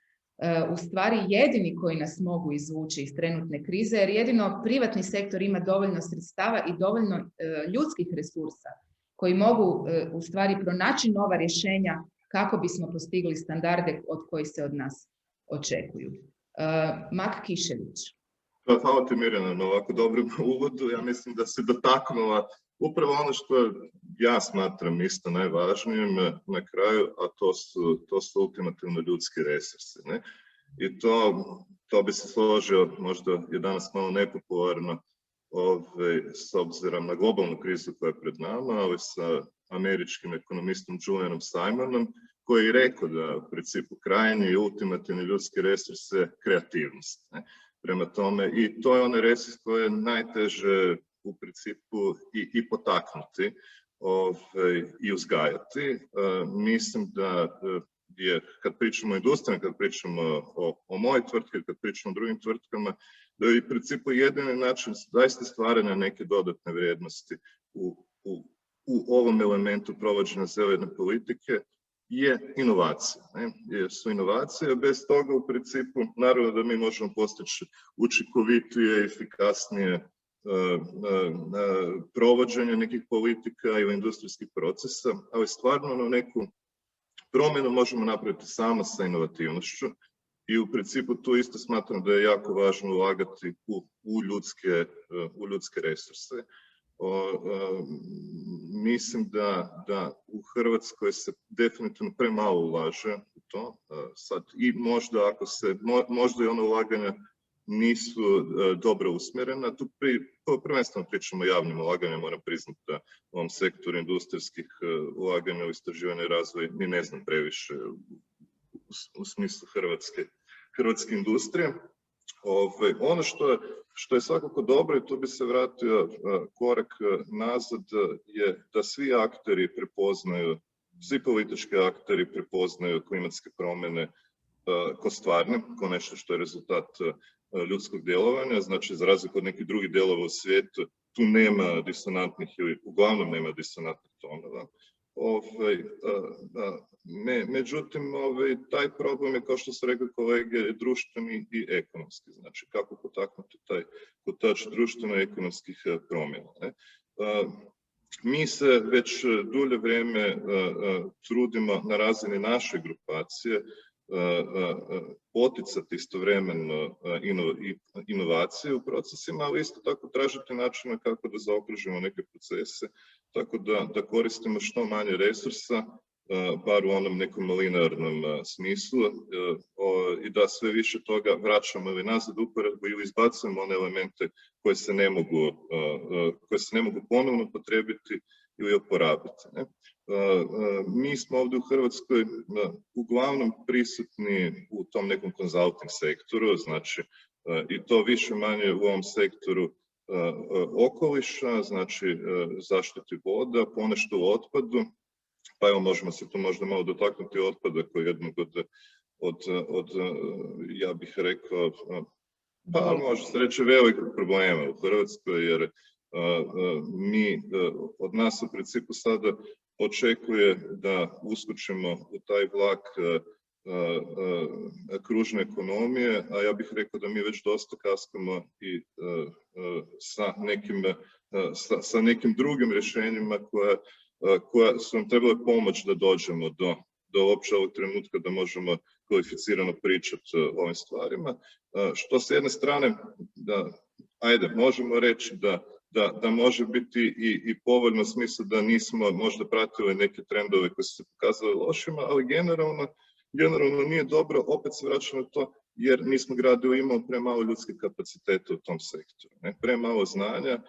u stvari jedini koji nas mogu izvući iz trenutne krize, jer jedino privatni sektor ima dovoljno sredstava i dovoljno ljudskih resursa koji mogu u stvari pronaći nova rješenja kako bismo postigli standarde od kojih se od nas očekuju. Mak Kišević. Hvala ti, Mirjana, na ovako dobrom uvodu. Ja mislim da se dotaknula upravo ono što ja smatram isto najvažnijim na kraju, a to su ultimativno ljudski resursi. Ne? I to bi se složio, možda je danas malo nepopularno s obzirom na globalnu krizu koja je pred nama, ali sa američkim ekonomistom Julianom Simonom, koji je rekao da u principu krajnji i ultimativni ljudski resurs je kreativnost. Ne? Prema tome, i to je onaj resurs koji je najteže u principu i potaknuti i uzgajati. Mislim da je, kad pričamo o industriji, kad pričamo o mojoj tvrtki, kad pričamo o drugim tvrtkama, da je u principu jedini način zaista stvaranja neke dodatne vrijednosti u ovom elementu provođenja zelene politike je inovacija. Jer su inovacije, bez toga u principu, naravno da mi možemo postići učinkovitije, efikasnije provođenje nekih politika ili industrijskih procesa, ali stvarno neku promjenu možemo napraviti samo sa inovativnošću i u principu tu isto smatram da je jako važno ulagati u ljudske resurse. Mislim da u Hrvatskoj se definitivno premalo ulaže u to. Sad, i možda i ono ulaganja nisu dobro usmjerena. Tu prvenstveno pričamo o javnim ulaganjima, moram priznati da u ovom sektoru industrijskih ulaganja u istraživanje i razvoj ni ne znam previše u smislu hrvatske industrije. Ono što je svakako dobro, i tu bi se vratio korak nazad, je da svi akteri prepoznaju, svi politički akteri prepoznaju klimatske promjene ko stvarne, ko nešto što je rezultat ljudskog djelovanja. Znači, za razliku od nekih drugih dijelova u svijetu, tu nema disonantnih ili uglavnom nema disonantnih tonova. Međutim, taj problem je, kao što su rekli kolege, društveni i ekonomski. Znači, kako potaknuti taj kotač društveno-ekonomskih promjena. Mi se već dulje vrijeme trudimo na razini naše grupacije poticati istovremeno inovacije u procesima, ali isto tako tražiti načine kako da zaokružimo neke procese, tako da koristimo što manje resursa, bar u onom nekom linearnom smislu, i da sve više toga vraćamo ili nazad u uporabu ili izbacujemo one elemente koje se ne mogu ponovno potrebiti ili oporabiti. Mi smo ovdje u Hrvatskoj uglavnom prisutni u tom nekom consulting sektoru, znači i to više manje u ovom sektoru okoliša, znači zaštiti voda, ponešto u otpadu, pa evo možemo se tu možda malo dotaknuti otpada koji je jednog od ja bih rekao, pa može se reći velikog problema u Hrvatskoj, jer mi od nas u principu sada očekuje da uskočimo u taj vlak kružne ekonomije, a ja bih rekao da mi već dosta kaskamo i sa nekim drugim rješenjima koja su nam trebale pomoći da dođemo do uopće ovog trenutka da možemo kvalificirano pričati o ovim stvarima. Što s jedne strane, možemo reći da može biti i povoljno smislu da nismo možda pratili neke trendove koji su se pokazali lošima, ali generalno nije dobro, opet se vraćamo na to, jer nismo gradili, imamo premalo ljudskih kapaciteta u tom sektoru. Premalo znanja,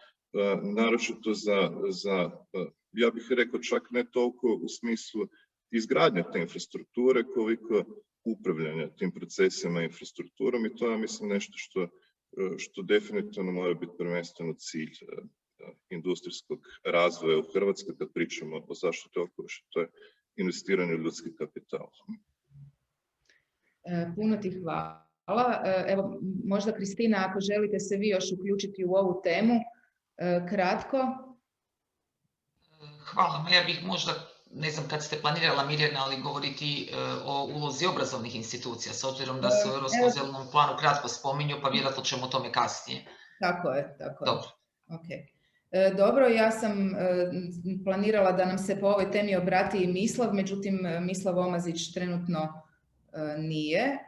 naročito za, ja bih rekao, čak ne toliko u smislu izgradnje te infrastrukture, koliko upravljanja tim procesima infrastrukturom, i to je, mislim, nešto što definitivno mora biti prvenstveno cilj industrijskog razvoja u Hrvatskoj kad pričamo o zaštiti okoliša, to je investiranje u ljudski kapital. Puno ti hvala. Evo, možda Kristina, ako želite se vi još uključiti u ovu temu, kratko. Hvala. Ja bih možda, ne znam kad ste planirala, Mirjana, ali govoriti o ulozi obrazovnih institucija, s obzirom da se u Europskom zelenom planu kratko spominju, pa vjerojatno ćemo o tome kasnije. Tako je. Dobro. Okay. Dobro, ja sam planirala da nam se po ovoj temi obrati i Mislav, međutim Mislav Omazić trenutno nije.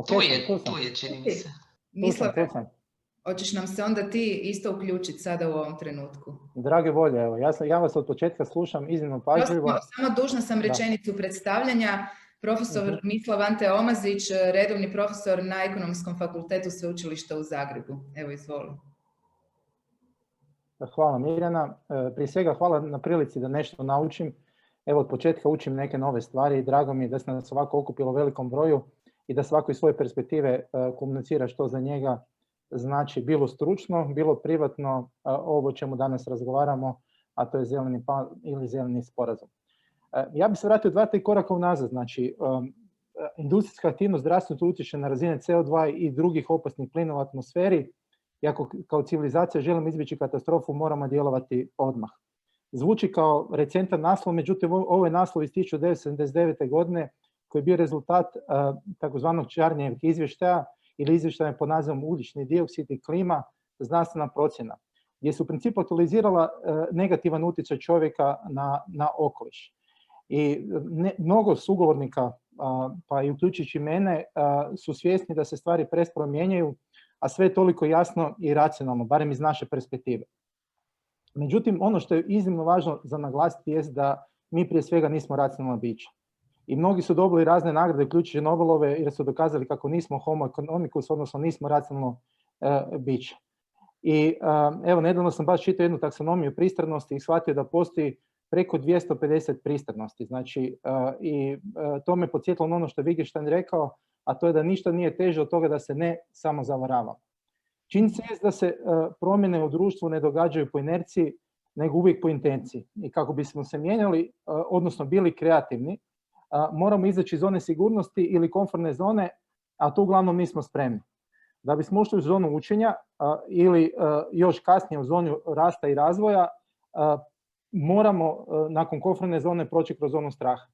Tu je, čini mi se. Mislav, hoćeš nam se onda ti isto uključiti sada u ovom trenutku? Drage volje, evo, ja vas od početka slušam iznimno pažljivo. Samo dužna sam rečenicu predstavljanja. Profesor Mislav Ante Omazić, redovni profesor na Ekonomskom fakultetu Sveučilišta u Zagrebu. Evo, izvoli. Hvala Mirjana. Prije svega hvala na prilici da nešto naučim. Evo, od početka učim neke nove stvari i drago mi je da se nas ovako okupilo u velikom broju i da svako iz svoje perspektive komunicira što za njega znači bilo stručno, bilo privatno ovo o čemu danas razgovaramo, a to je zeleni plan ili zeleni sporazum. Ja bih se vratio 2-3 koraka unazad. Znači, industrijska aktivnost zdravstveno utječe na razine CO2 i drugih opasnih plinova u atmosferi i ako kao civilizacija želimo izbjeći katastrofu, moramo djelovati odmah. Zvuči kao recentan naslov, međutim ovo je naslov iz 1979. godine koji je bio rezultat takozvanog Charneyevog izvještaja ili izvještaja pod nazivom Ugljični dioksid i klima, znanstvena procjena, gdje se u principu aktualizirala negativan utjecaj čovjeka na okoliš. I mnogo sugovornika, pa i uključujući mene, su svjesni da se stvari presporo mijenjaju, a sve je toliko jasno i racionalno, barem iz naše perspektive. Međutim, ono što je iznimno važno za naglasiti jest da mi prije svega nismo racionalna bića. I mnogi su dobili razne nagrade, uključujući Nobelove, jer su dokazali kako nismo homo economicus, odnosno nismo racionalno biće. I evo, nedavno sam baš čitao jednu taksonomiju pristranosti i shvatio da postoji preko 250 pristranosti. Znači, to me podsjetilo na ono što je Wittgenstein rekao, a to je da ništa nije teže od toga da se ne samo zavarava. Činjenica je da se promjene u društvu ne događaju po inerciji, nego uvijek po intenciji. I kako bismo se mijenjali, odnosno bili kreativni, moramo izaći iz zone sigurnosti ili komfortne zone, a tu uglavnom nismo spremni. Da bismo ušli u zonu učenja ili još kasnije u zonu rasta i razvoja, moramo nakon komfortne zone proći kroz zonu straha.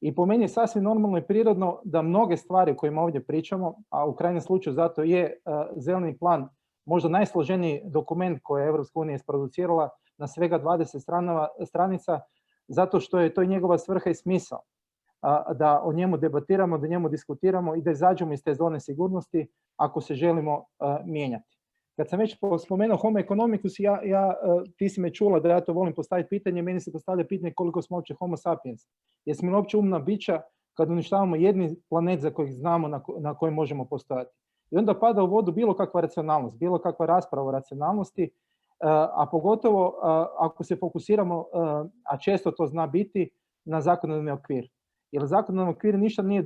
I po meni je sasvim normalno i prirodno da mnoge stvari o kojima ovdje pričamo, a u krajnjem slučaju zato je zeleni plan možda najsloženiji dokument koji je Europska unija isproducirala na svega 20 stranica, zato što je to i njegova svrha i smisao. Da o njemu debatiramo, da o njemu diskutiramo i da izađemo iz te zone sigurnosti ako se želimo mijenjati. Kad sam već spomenuo homo economicus, ti si me čula da ja to volim postaviti pitanje, meni se postavlja pitanje koliko smo uopće homo sapiens. Jesmo li uopće umna bića kad uništavamo jedni planet za kojeg znamo na kojem možemo postojati. I onda pada u vodu bilo kakva racionalnost, bilo kakva rasprava o racionalnosti, a pogotovo ako se fokusiramo, a često to zna biti, na zakonodavni okvir. Jer zakonodavni okvir ništa nije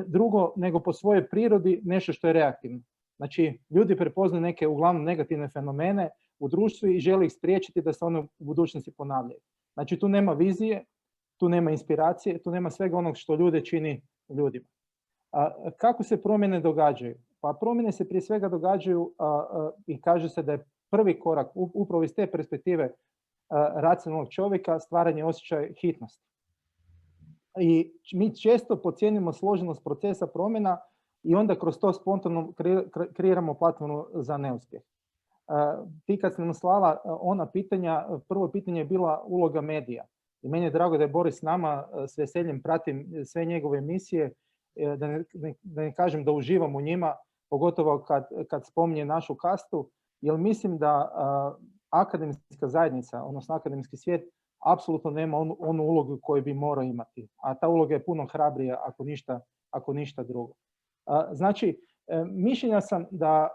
drugo nego po svojoj prirodi nešto što je reaktivno. Znači, ljudi prepoznaju neke uglavnom negativne fenomene u društvu i žele ih spriječiti da se one u budućnosti ponavljaju. Znači, tu nema vizije, tu nema inspiracije, tu nema svega onog što ljude čini ljudima. Kako se promjene događaju? Pa promjene se prije svega događaju i kaže se da je prvi korak upravo iz te perspektive racionalnog čovjeka stvaranje osjećaja hitnosti. I mi često podcijenimo složenost procesa promjena i onda kroz to spontano kreiramo platformu za neuspjeh. Ti kad sam naslala ona pitanja, prvo pitanje je bila uloga medija. I meni je drago da je Boris s nama, s veseljem pratim sve njegove emisije, da ne kažem da uživam u njima, pogotovo kad spominje našu kastu, jer mislim da akademska zajednica, odnosno akademski svijet, apsolutno nema onu ulogu koju bi morao imati. A ta uloga je puno hrabrija ako ništa drugo. Znači, mišljenja sam da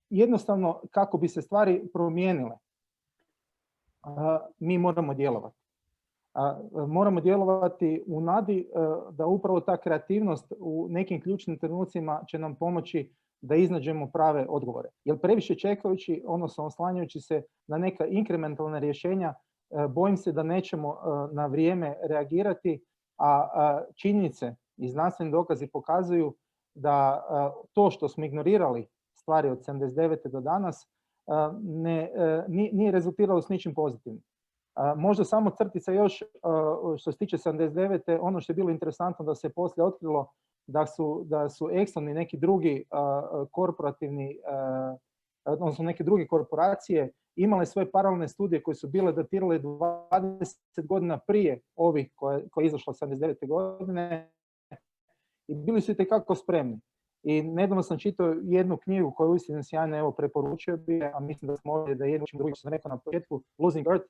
jednostavno kako bi se stvari promijenile, mi moramo djelovati. Moramo djelovati u nadi da upravo ta kreativnost u nekim ključnim trenucima će nam pomoći da iznađemo prave odgovore. Jer previše čekajući, odnosno oslanjajući se na neka inkrementalna rješenja, bojim se da nećemo na vrijeme reagirati, a činjenice i znanstveni dokazi pokazuju da to što smo ignorirali stvari od 79. do danas nije rezultiralo s ničim pozitivnim. Možda samo crtica još što se tiče 79. ono što je bilo interesantno da se poslije otkrilo da su Exxon i neki drugi korporativni, odnosno neke druge korporacije imale svoje paralelne studije koje su bile datirale 20 godina prije ovih koja je izašla 79. godine i bili su itekako spremni. I nedavno sam čitao jednu knjigu koju uistinu sjajno evo preporučio bi, a mislim da smo ovdje da jednu drugi što sam rekao na početku, Losing Earth,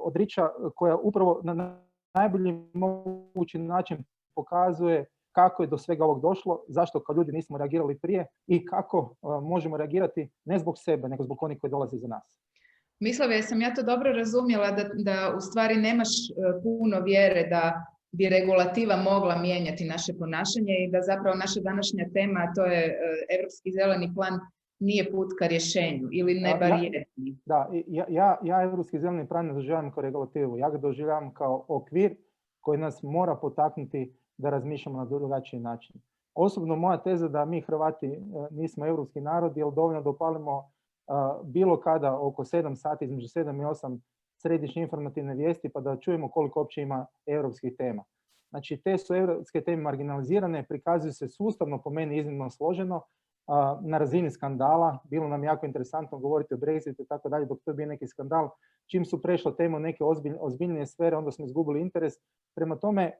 od Richa, koja upravo na najbolji mogući način pokazuje kako je do svega ovog došlo, zašto kao ljudi nismo reagirali prije i kako možemo reagirati ne zbog sebe, nego zbog onih koji dolaze iza nas. Mislava, jesam ja to dobro razumjela da u stvari nemaš puno vjere da bi regulativa mogla mijenjati naše ponašanje i da zapravo naša današnja tema, a to je Europski zeleni plan, nije put ka rješenju ili ne bar jedini. Da, ja Europski zeleni plan ne doživljavam kao regulativu, ja ga doživljavam kao okvir koji nas mora potaknuti da razmišljamo na drugačiji način. Osobno moja teza da mi Hrvati nismo europski narod, jer dovoljno da upalimo bilo kada oko 7 sati, između 7 i 8 središnje informativne vijesti pa da čujemo koliko uopće ima europskih tema. Znači, te su europske teme marginalizirane, prikazuju se sustavno, po meni iznimno složeno, na razini skandala. Bilo nam jako interesantno govoriti o Brexitu i tako dalje, dok to je bio neki skandal. Čim su prešlo temu neke ozbiljnije sfere, onda smo izgubili interes. Prema tome,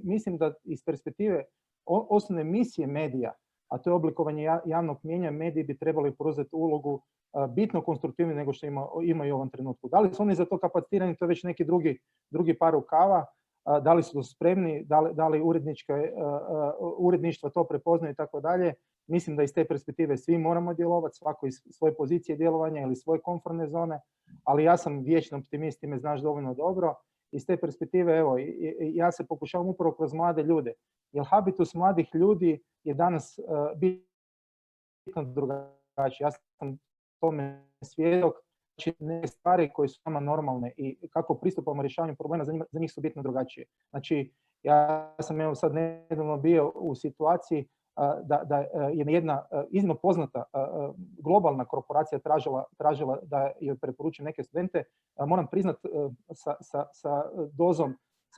mislim da iz perspektive osnovne misije medija, a to je oblikovanje javnog mnijenja, mediji bi trebali preuzeti ulogu bitno konstruktivnije nego što imaju u ovom trenutku. Da li su oni za to kapacitirani, to je već neki drugi par rukava, da li su spremni, da li uredništvo to prepoznaje i tako dalje. Mislim da iz te perspektive svi moramo djelovati, svako iz svoje pozicije djelovanja ili svoje komfortne zone, ali ja sam vječni optimist, ti me znaš dovoljno dobro. Iz te perspektive, evo, ja se pokušavam upravo kroz mlade ljude, jer habitus mladih ljudi je danas bitno drugačiji. Ja sam tome svjedok, znači neke stvari koje su nama normalne i kako pristupamo rješavanju problema za njih su bitno drugačije. Znači, ja sam evo sad nedavno bio u situaciji da je jedna iznimno poznata globalna korporacija tražila da joj preporučim neke studente, moram priznat sa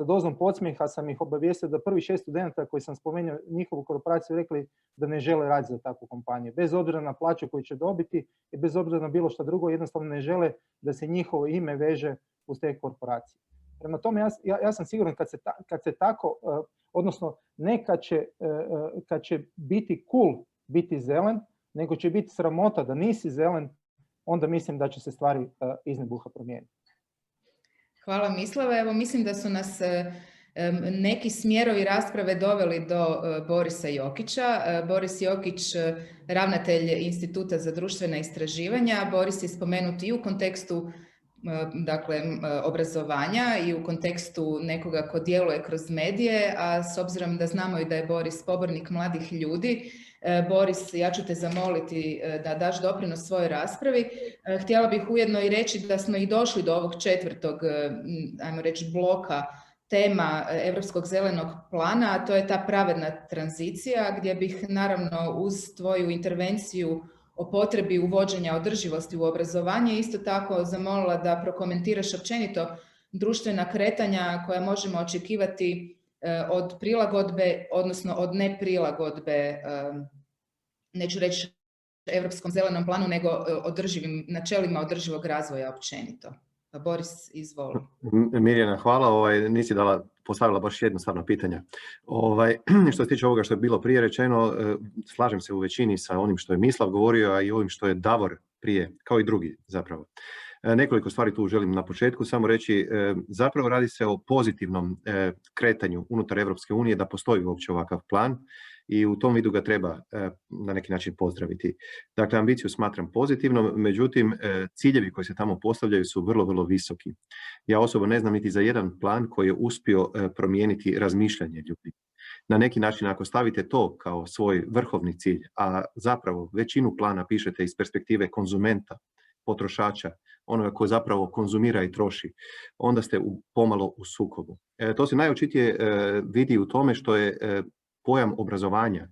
dozom podsmijeha sam ih obavijestio da prvi 6 studenta koji sam spomenuo njihovu korporaciju rekli da ne žele raditi za takvu kompaniju. Bez obzira na plaću koju će dobiti i bez obzira na bilo što drugo, jednostavno ne žele da se njihovo ime veže uz te korporacije. Prema tome, ja sam siguran kad se tako, odnosno ne kad će biti cool biti zelen, nego će biti sramota da nisi zelen, onda mislim da će se stvari iznebuha promijeniti. Hvala Mislava. Evo, mislim da su nas neki smjerovi rasprave doveli do Borisa Jokića. Boris Jokić, ravnatelj Instituta za društvena istraživanja. Boris je spomenut i u kontekstu dakle, obrazovanja i u kontekstu nekoga ko djeluje kroz medije, a s obzirom da znamo i da je Boris pobornik mladih ljudi, Boris, ja ću te zamoliti da daš doprinos svojoj raspravi. Htjela bih ujedno i reći da smo i došli do ovog 4. ajmo reći, bloka tema Europskog zelenog plana, a to je ta pravedna tranzicija, gdje bih naravno uz tvoju intervenciju o potrebi uvođenja održivosti u obrazovanje isto tako zamolila da prokomentiraš općenito društvena kretanja koja možemo očekivati od prilagodbe, odnosno od neprilagodbe, neću reći Europskom zelenom planu, nego održivim načelima održivog razvoja općenito. Boris, izvoli. Mirjana, hvala. Nisi postavila baš jednostavno pitanja. Što se tiče ovoga što je bilo prije rečeno, slažem se u većini sa onim što je Mislav govorio, a i ovim što je Davor prije, kao i drugi zapravo. Nekoliko stvari tu želim na početku samo reći. Zapravo radi se o pozitivnom kretanju unutar Europske unije da postoji uopće ovakav plan i u tom vidu ga treba na neki način pozdraviti. Dakle, ambiciju smatram pozitivnom, međutim, ciljevi koji se tamo postavljaju su vrlo, vrlo visoki. Ja osobno ne znam niti za jedan plan koji je uspio promijeniti razmišljanje ljudi. Na neki način, ako stavite to kao svoj vrhovni cilj, a zapravo većinu plana pišete iz perspektive konzumenta, potrošača, onoga koji zapravo konzumira i troši, onda ste pomalo u sukobu. To se najočitije vidi u tome što je pojam obrazovanja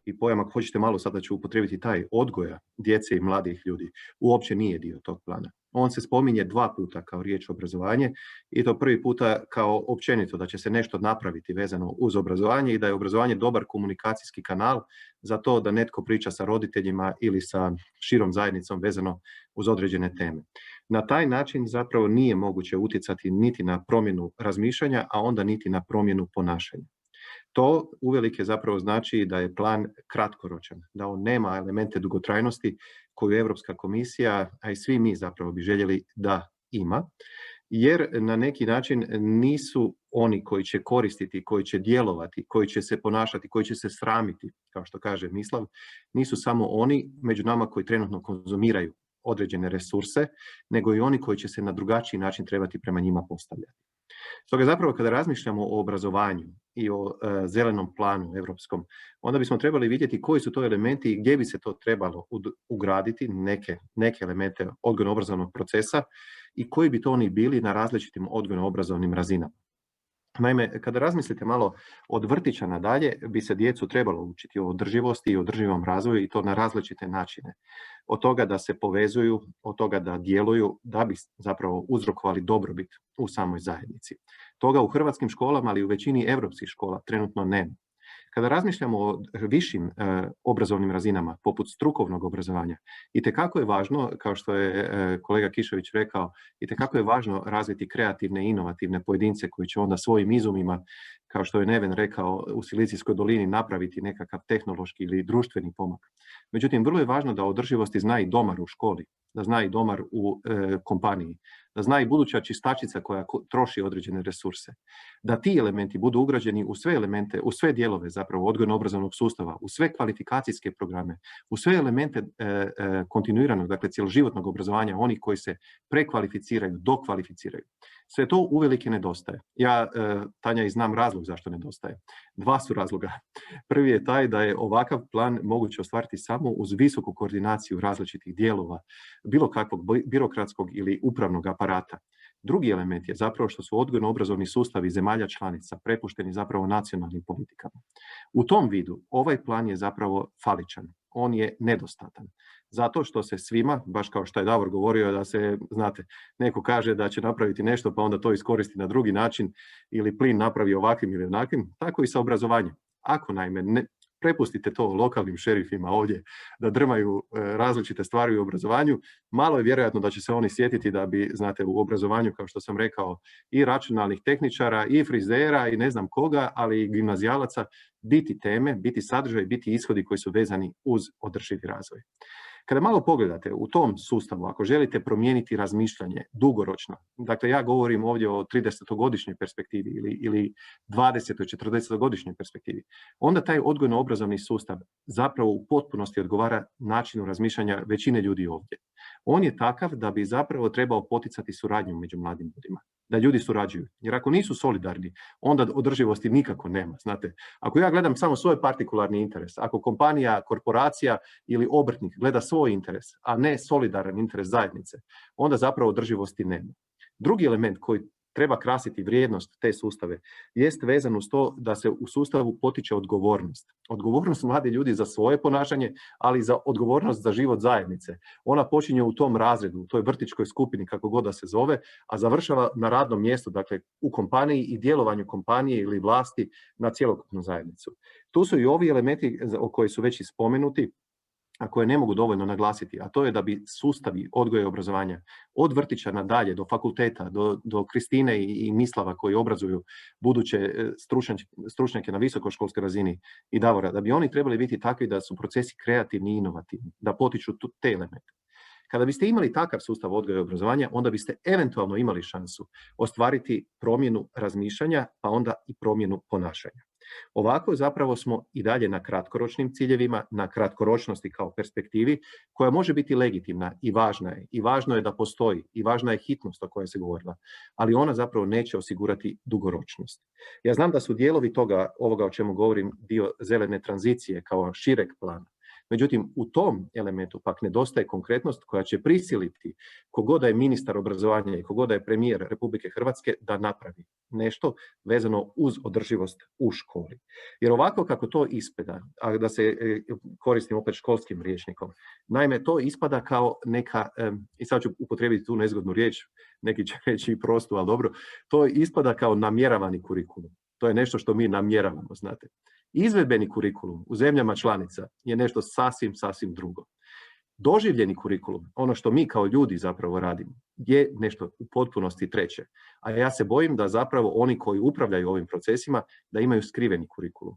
i pojam, ako hoćete malo sada ću upotrijebiti taj, odgoja djece i mladih ljudi, uopće nije dio tog plana. On se spominje 2 puta kao riječ obrazovanje i to prvi puta kao općenito da će se nešto napraviti vezano uz obrazovanje i da je obrazovanje dobar komunikacijski kanal za to da netko priča sa roditeljima ili sa širom zajednicom vezano uz određene teme. Na taj način zapravo nije moguće utjecati niti na promjenu razmišljanja, a onda niti na promjenu ponašanja. To uvelike zapravo znači da je plan kratkoročan, da on nema elemente dugotrajnosti koju Europska komisija, a i svi mi zapravo bi željeli da ima, jer na neki način nisu oni koji će koristiti, koji će djelovati, koji će se ponašati, koji će se sramiti, kao što kaže Mislav, nisu samo oni među nama koji trenutno konzumiraju određene resurse, nego i oni koji će se na drugačiji način trebati prema njima postavljati. Stoga zapravo kada razmišljamo o obrazovanju i o zelenom planu europskom, onda bismo trebali vidjeti koji su to elementi i gdje bi se to trebalo ugraditi, neke elemente odgojno-obrazovnog procesa i koji bi to oni bili na različitim odgojno-obrazovnim razinama. Naime, kada razmislite malo od vrtića nadalje, bi se djecu trebalo učiti o održivosti i održivom razvoju i to na različite načine. Od toga da se povezuju, od toga da djeluju, da bi zapravo uzrokovali dobrobit u samoj zajednici. Toga u hrvatskim školama, ali i u većini europskih škola trenutno nema. Kada razmišljamo o višim obrazovnim razinama, poput strukovnog obrazovanja, itekako je važno, kao što je kolega Kišović rekao, itekako je važno razviti kreativne i inovativne pojedince koji će onda svojim izumima, kao što je Neven rekao, u Silicijskoj dolini napraviti nekakav tehnološki ili društveni pomak. Međutim, vrlo je važno da o održivosti zna i domar u školi, da zna i domar u kompaniji, da zna i buduća čistačica koja troši određene resurse. Da ti elementi budu ugrađeni u sve elemente, u sve dijelove zapravo odgojno-obrazovnog sustava, u sve kvalifikacijske programe, u sve elemente kontinuiranog, dakle cjeloživotnog obrazovanja, onih koji se prekvalificiraju, dokvalificiraju. Sve to uvelike nedostaje. Ja, Tanja, i znam razlog zašto nedostaje. 2 su razloga. Prvi je taj da je ovakav plan moguće ostvariti samo uz visoku koordinaciju različitih dijelova, bilo kakvog birokratskog ili upravnog aparata. Drugi element je zapravo što su odgojno-obrazovni sustavi zemalja članica prepušteni zapravo nacionalnim politikama. U tom vidu ovaj plan je zapravo faličan, on je nedostatan. Zato što se svima, baš kao što je Davor govorio, da se, znate, neko kaže da će napraviti nešto pa onda to iskoristi na drugi način ili plin napravi ovakvim ili onakvim, tako i sa obrazovanjem. Ako naime ne prepustite to lokalnim šerifima ovdje da drmaju različite stvari u obrazovanju, malo je vjerojatno da će se oni sjetiti da bi, znate, u obrazovanju, kao što sam rekao, i računalnih tehničara, i frizera, i ne znam koga, ali i gimnazijalaca, biti teme, biti sadržaj, biti ishodi koji su vezani uz održivi razvoj. Kada malo pogledate u tom sustavu, ako želite promijeniti razmišljanje dugoročno, dakle ja govorim ovdje o 30-godišnjoj perspektivi ili 20- 40-godišnjoj perspektivi, onda taj odgojno-obrazovni sustav zapravo u potpunosti odgovara načinu razmišljanja većine ljudi ovdje. On je takav da bi zapravo trebao poticati suradnju među mladim ljudima, da ljudi surađuju. Jer ako nisu solidarni, onda održivosti nikako nema. Znate, ako ja gledam samo svoj partikularni interes, ako kompanija, korporacija ili obrtnik gleda svoj interes, a ne solidaran interes zajednice, onda zapravo održivosti nema. Drugi element koji treba krasiti vrijednost te sustave jest vezan uz to da se u sustavu potiče odgovornost. Odgovornost mladi ljudi za svoje ponašanje, ali i za odgovornost za život zajednice. Ona počinje u tom razredu, u toj vrtićkoj skupini, kako god da se zove, a završava na radnom mjestu, dakle u kompaniji i djelovanju kompanije ili vlasti na cjelokupnu zajednicu. Tu su i ovi elementi o koji su već i spomenuti, a koje ne mogu dovoljno naglasiti, a to je da bi sustavi odgoja i obrazovanja od vrtića nadalje do fakulteta, do Kristine i Mislava koji obrazuju buduće stručnjake na visokoškolskoj razini i Davora, da bi oni trebali biti takvi da su procesi kreativni i inovativni, da potiču te elemente. Kada biste imali takav sustav odgoja i obrazovanja, onda biste eventualno imali šansu ostvariti promjenu razmišljanja, pa onda i promjenu ponašanja. Ovako zapravo smo i dalje na kratkoročnim ciljevima, na kratkoročnosti kao perspektivi, koja može biti legitimna i važna je. I važno je da postoji, i važna je hitnost o kojoj se govorila, ali ona zapravo neće osigurati dugoročnost. Ja znam da su dijelovi ovoga o čemu govorim dio zelene tranzicije kao šireg plana. Međutim, u tom elementu pak nedostaje konkretnost koja će prisiliti kogoda je ministar obrazovanja i kogoda je premijer Republike Hrvatske da napravi nešto vezano uz održivost u školi. Jer ovako kako to ispada, a da se koristim opet školskim rječnikom, naime to ispada kao neka, i sad ću upotrijebiti tu nezgodnu riječ, neki će reći i prostu, ali dobro, to ispada kao namjeravani kurikulum. To je nešto što mi namjeravamo, znate. Izvedbeni kurikulum u zemljama članica je nešto sasvim drugo. Doživljeni kurikulum, ono što mi kao ljudi zapravo radimo, je nešto u potpunosti treće. A ja se bojim da zapravo oni koji upravljaju ovim procesima, da imaju skriveni kurikulum.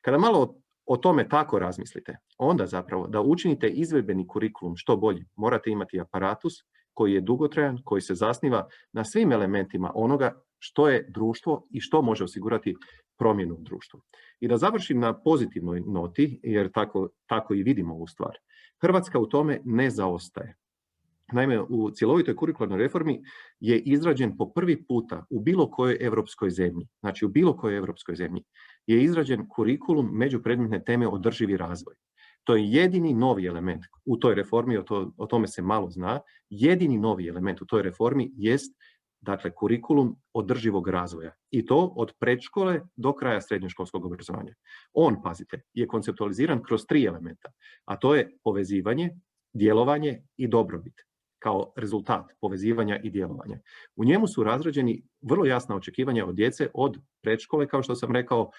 Kada malo o tome tako razmislite, onda zapravo da učinite izvedbeni kurikulum što bolji, morate imati aparatus koji je dugotrajan, koji se zasniva na svim elementima onoga što je društvo i što može osigurati promjenu u društvu. I da završim na pozitivnoj noti, jer tako i vidimo ovu stvar. Hrvatska u tome ne zaostaje. Naime, u cjelovitoj kurikularnoj reformi je izrađen po prvi puta u bilo kojoj europskoj zemlji, znači u bilo kojoj europskoj zemlji, je izrađen kurikulum međupredmetne teme održivi razvoj. To je jedini novi element u toj reformi, o tome se malo zna, jedini novi element u toj reformi jest, dakle, kurikulum održivog razvoja. I to od predškole do kraja srednjoškolskog obrazovanja. On, pazite, je konceptualiziran kroz 3 elementa, a to je povezivanje, djelovanje i dobrobit, kao rezultat povezivanja i djelovanja. U njemu su razrađeni vrlo jasna očekivanja od djece od predškole, kao što sam rekao,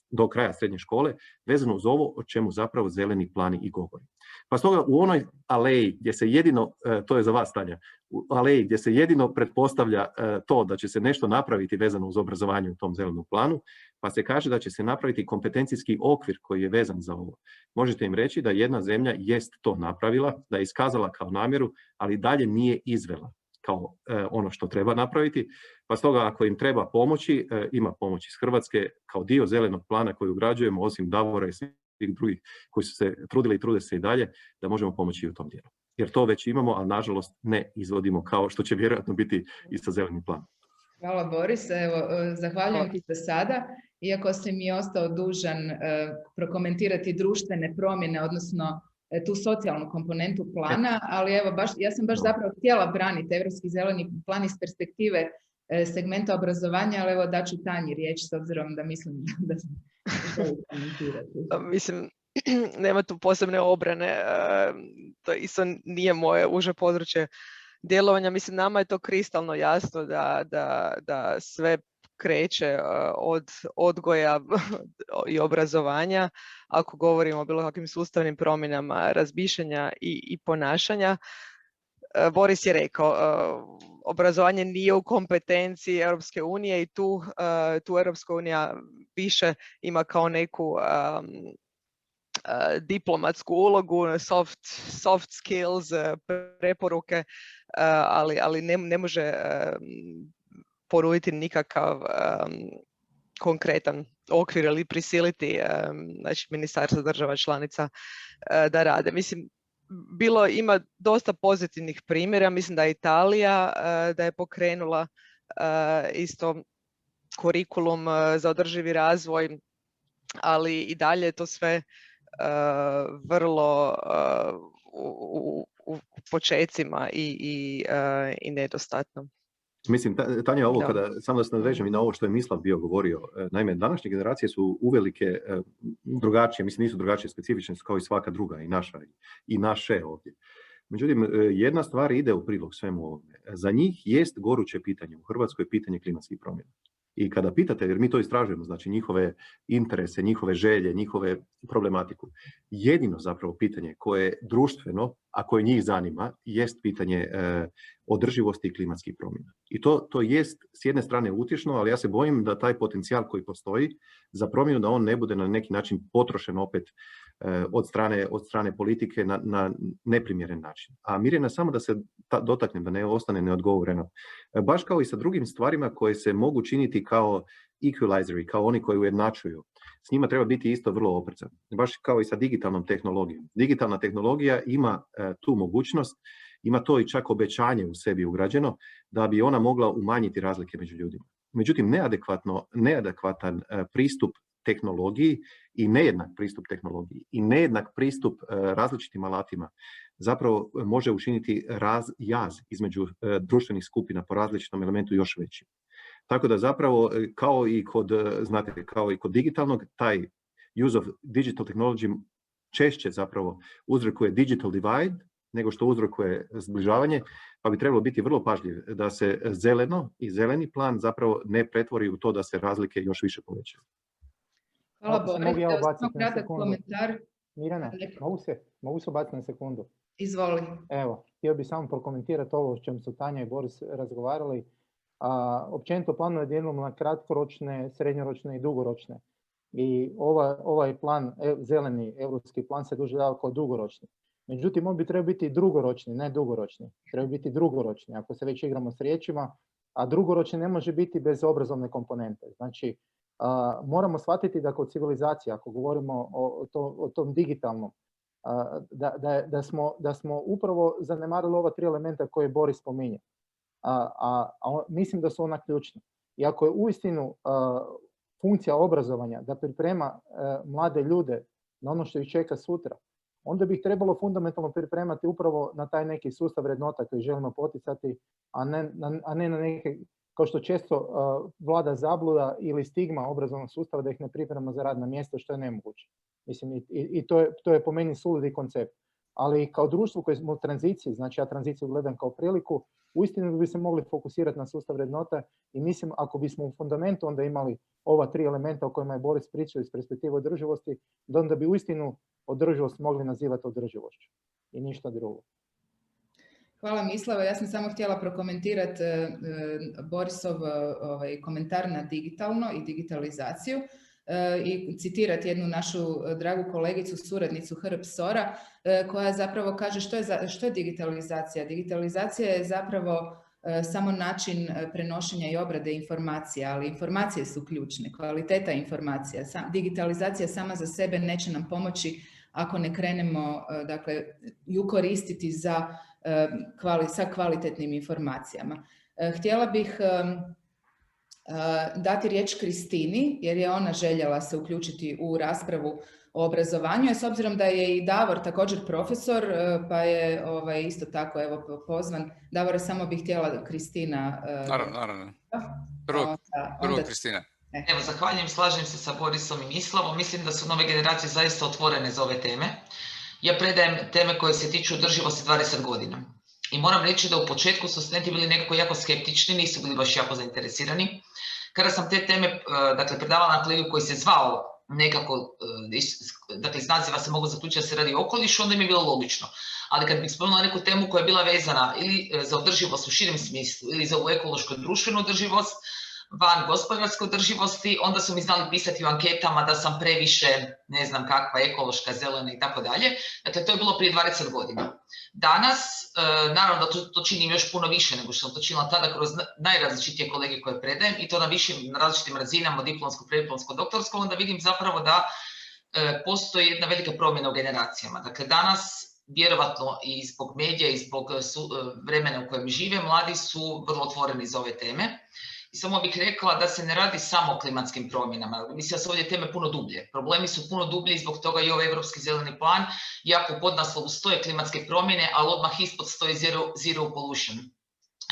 do kraja srednje škole, vezano uz ovo o čemu zapravo zeleni plan i govori. Pa stoga u onoj aleji gdje se jedino, to je za vas Tanja, u aleji gdje se jedino pretpostavlja to da će se nešto napraviti vezano uz obrazovanje u tom zelenom planu, pa se kaže da će se napraviti kompetencijski okvir koji je vezan za ovo. Možete im reći da jedna zemlja jest to napravila, da je iskazala kao namjeru, ali dalje nije izvela kao ono što treba napraviti. Pa stoga ako im treba pomoći, ima pomoć iz Hrvatske kao dio zelenog plana koji ugrađujemo, osim Davora i svih drugih koji su se trudili i trude se i dalje, da možemo pomoći i u tom dijelu. Jer to već imamo, ali nažalost ne izvodimo kao što će vjerojatno biti i sa zelenim planom. Hvala Boris, evo, zahvaljujem ti za sada. Iako si mi ostao dužan prokomentirati društvene promjene, odnosno tu socijalnu komponentu plana, ali evo, ja sam baš zapravo htjela braniti Europski zeleni plan iz perspektive segmenta obrazovanja, ali evo daću Tanji riječ s obzirom da mislim da želi komentirati. Mislim, nema tu posebne obrane, to isto nije moje uže područje djelovanja. Mislim, nama je to kristalno jasno da sve kreće od odgoja i obrazovanja, ako govorimo o bilo kakvim sustavnim promjenama razmišljanja i ponašanja. Boris je rekao, obrazovanje nije u kompetenciji Europske unije i tu Europska unija više ima kao neku diplomatsku ulogu, soft skills, preporuke, ali ne može ponuditi nikakav konkretan okvir ili prisiliti znači, ministarstva država članica da rade. Mislim, ima dosta pozitivnih primjera. Mislim da je Italija da je pokrenula isto kurikulum za održivi razvoj, ali i dalje je to sve vrlo u počecima i nedostatno. Mislim, Tanja, ovo samo da se nadvežem i na ovo što je Mislav bio govorio. Naime, današnje generacije su uvelike drugačije, mislim nisu drugačije, specifične kao i svaka druga, i naša i naše ovdje. Međutim, jedna stvar ide u prilog svemu ovome. Za njih jest goruće pitanje u Hrvatskoj pitanje klimatskih promjena. I kada pitate, jer mi to istražujemo, znači njihove interese, njihove želje, njihove problematiku, jedino zapravo pitanje koje je društveno, a koje njih zanima, jest pitanje održivosti i klimatskih promjena. I to jest s jedne strane utješno, ali ja se bojim da taj potencijal koji postoji za promjenu, da on ne bude na neki način potrošen opet od strane politike na neprimjeren način. A Mirjana, samo da se dotaknem, da ne ostane neodgovoreno. Baš kao i sa drugim stvarima koje se mogu činiti kao equalizeri, kao oni koji ujednačuju, s njima treba biti isto vrlo oprezan. Baš kao i sa digitalnom tehnologijom. Digitalna tehnologija ima tu mogućnost, ima to i čak obećanje u sebi ugrađeno, da bi ona mogla umanjiti razlike među ljudima. Međutim, neadekvatan pristup tehnologiji i nejednak pristup tehnologiji i nejednak pristup različitim alatima zapravo može učiniti jaz između društvenih skupina po različitom elementu još veći. Tako da zapravo kao i kod digitalnog, taj use of digital technology češće zapravo uzrokuje digital divide nego što uzrokuje zbližavanje, pa bi trebalo biti vrlo pažljiv da se zeleno i zeleni plan zapravo ne pretvori u to da se razlike još više povećaju. Hvala Boris, samo kratak komentar. Mirjana, mogu se ubaciti na sekundu? Izvoli. Evo, htio bih samo prokomentirati ovo o čem su Tanja i Boris razgovarali. Općenito planove dijelimo na kratkoročne, srednjoročne i dugoročne. I ovaj plan, zeleni europski plan, se doživljava kao dugoročni. Međutim, on bi trebao biti drugoročni, ne dugoročni. Treba biti drugoročni, ako se već igramo s riječima, a drugoročni ne može biti bez obrazovne komponente. Znači, moramo shvatiti da kod civilizacije, ako govorimo o tom digitalnom, da smo upravo zanemarili ova 3 elementa koje Boris spominje. Mislim da su ona ključna. I ako je uistinu funkcija obrazovanja da priprema mlade ljude na ono što ih čeka sutra, onda bi ih trebalo fundamentalno pripremati upravo na taj neki sustav vrednota koji želimo poticati, a ne na neke, kao što često vlada zabluda ili stigma obrazovnog sustava da ih ne pripremamo za radna mjesta, što je nemoguće. Mislim, i to je po meni suludi koncept. Ali kao društvo koje smo u tranziciji, znači ja tranziciju gledam kao priliku, uistinu bi se mogli fokusirati na sustav vrednota i mislim ako bismo u fundamentu onda imali ova 3 elementa o kojima je Boris pričao iz perspektive održivosti, da onda bi uistinu održivost mogli nazivati održivošću i ništa drugo. Hvala Mislava. Ja sam samo htjela prokomentirati Borisov komentar na digitalno i digitalizaciju i citirati jednu našu dragu kolegicu, suradnicu Hrp Sora, koja zapravo kaže što je digitalizacija. Digitalizacija je zapravo samo način prenošenja i obrade informacija, ali informacije su ključne, kvaliteta informacija. Digitalizacija sama za sebe neće nam pomoći ako ne krenemo ju koristiti sa kvalitetnim informacijama. Htjela bih dati riječ Kristini, jer je ona željela se uključiti u raspravu o obrazovanju, a s obzirom da je i Davor također profesor, pa je isto tako pozvan. Davore, samo bih htjela Kristina. Naravno. Prvo Kristina. Evo, zahvaljujem, slažem se sa Borisom i Mislavom. Mislim da su nove generacije zaista otvorene za ove teme. Ja predajem teme koje se tiču održivosti 20 godina. I moram reći da u početku su studenti bili nekako jako skeptični, nisu bili baš jako zainteresirani. Kada sam te teme predavala na kolegiju koji se zvao nekako, dakle iz naziva se mogu zaključiti da se radi o okolišu, onda mi je bilo logično. Ali kad bih spomenula neku temu koja je bila vezana ili za održivost u širem smislu, ili za ovu ekološku društvenu održivost, van gospodarske održivosti, onda su mi znali pisati u anketama da sam previše, ne znam kakva, ekološka, zelena i tako dalje. Dakle, to je bilo prije 20 godina. Danas, naravno da to činim još puno više nego što sam to činila tada kroz najrazličitije kolege koje predajem i to na različitim razinama, diplomsko, prediplomsko, doktorsko, onda vidim zapravo da postoji jedna velika promjena u generacijama. Dakle, danas, vjerovatno i zbog medija i zbog vremena u kojem žive, mladi su vrlo otvoreni za ove teme. I samo bih rekla da se ne radi samo o klimatskim promjenama. Mislim da su ovdje teme puno dublje. Problemi su puno dublji i zbog toga i ovaj Europski zeleni plan, iako u podnaslovu stoje klimatske promjene, ali odmah ispod stoji zero pollution.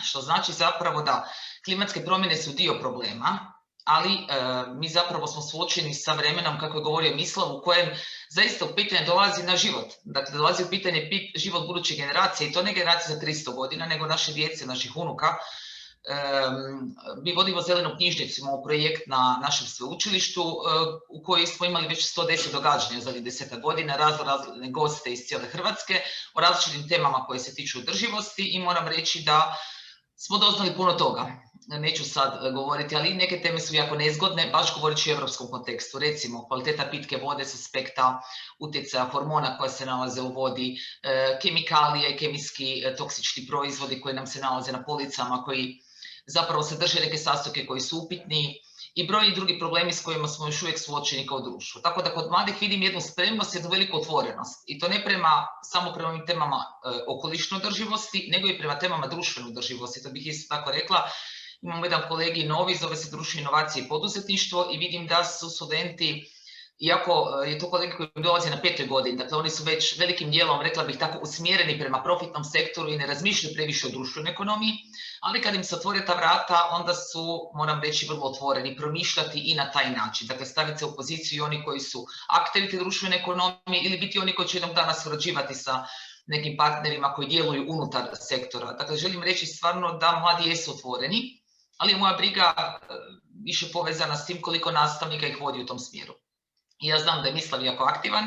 Što znači zapravo da klimatske promjene su dio problema, ali mi zapravo smo suočeni sa vremenom, kako je govorio Mislav, u kojem zaista u pitanje dolazi na život. Dakle, dolazi u pitanje život buduće generacije i to ne generacije za 300 godina, nego naše djece, naših unuka. Mi vodimo zelenu knjižnicu, imamo projekt na našem sveučilištu u kojoj smo imali već 110 događanja za 10 godina, razne goste iz cijele Hrvatske o različitim temama koje se tiču održivosti i moram reći da smo doznali puno toga. Neću sad govoriti, ali neke teme su jako nezgodne, baš govoreći o europskom kontekstu. Recimo, kvaliteta pitke vode s aspekta utjecaja hormona koja se nalaze u vodi, kemikalije, kemijski toksični proizvodi koji nam se nalaze na policama, koji zapravo sadrže neke sastojke koji su upitni i brojni drugi problemi s kojima smo još uvijek suočeni kao društvo. Tako da kod mladih vidim jednu spremnost, jednu veliku otvorenost. I to ne samo prema ovim temama okolišne održivosti, nego i prema temama društvene održivosti. To bih isto tako rekla. Imamo jedan kolegi novi, zove se društvene inovacije i poduzetništvo i vidim da su studenti, iako je to kolege koji dolaze na 5. godini, dakle oni su već velikim dijelom, rekla bih tako, usmjereni prema profitnom sektoru i ne razmišljaju previše o društvenoj ekonomiji, ali kad im se otvore ta vrata, onda su, moram reći, vrlo otvoreni, promišljati i na taj način. Dakle, staviti se u poziciju i oni koji su akteri te društvene ekonomije ili biti oni koji će jednog dana surađivati sa nekim partnerima koji djeluju unutar sektora. Dakle, želim reći stvarno da mladi jesu otvoreni, ali je moja briga više povezana s tim koliko nastavnika ih vodi u tom smjeru. Ja znam da je Mislav jako aktivan,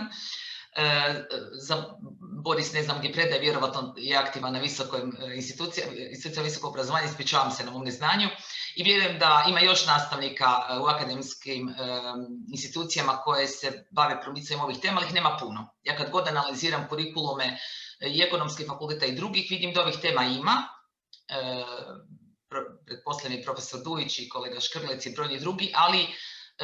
za Boris ne znam gdje predaje, vjerovatno je aktivan na institucija visokog obrazovanja, ispričavam se na mom neznanju i vjerujem da ima još nastavnika u akademskim institucijama koje se bave promicanjem ovih tema, ali ih nema puno. Ja kad god analiziram kurikulume i ekonomskih fakulteta i drugih, vidim da ovih tema ima. Pretpostavljeni profesor Dujić i kolega Škrlec i brojni drugi, ali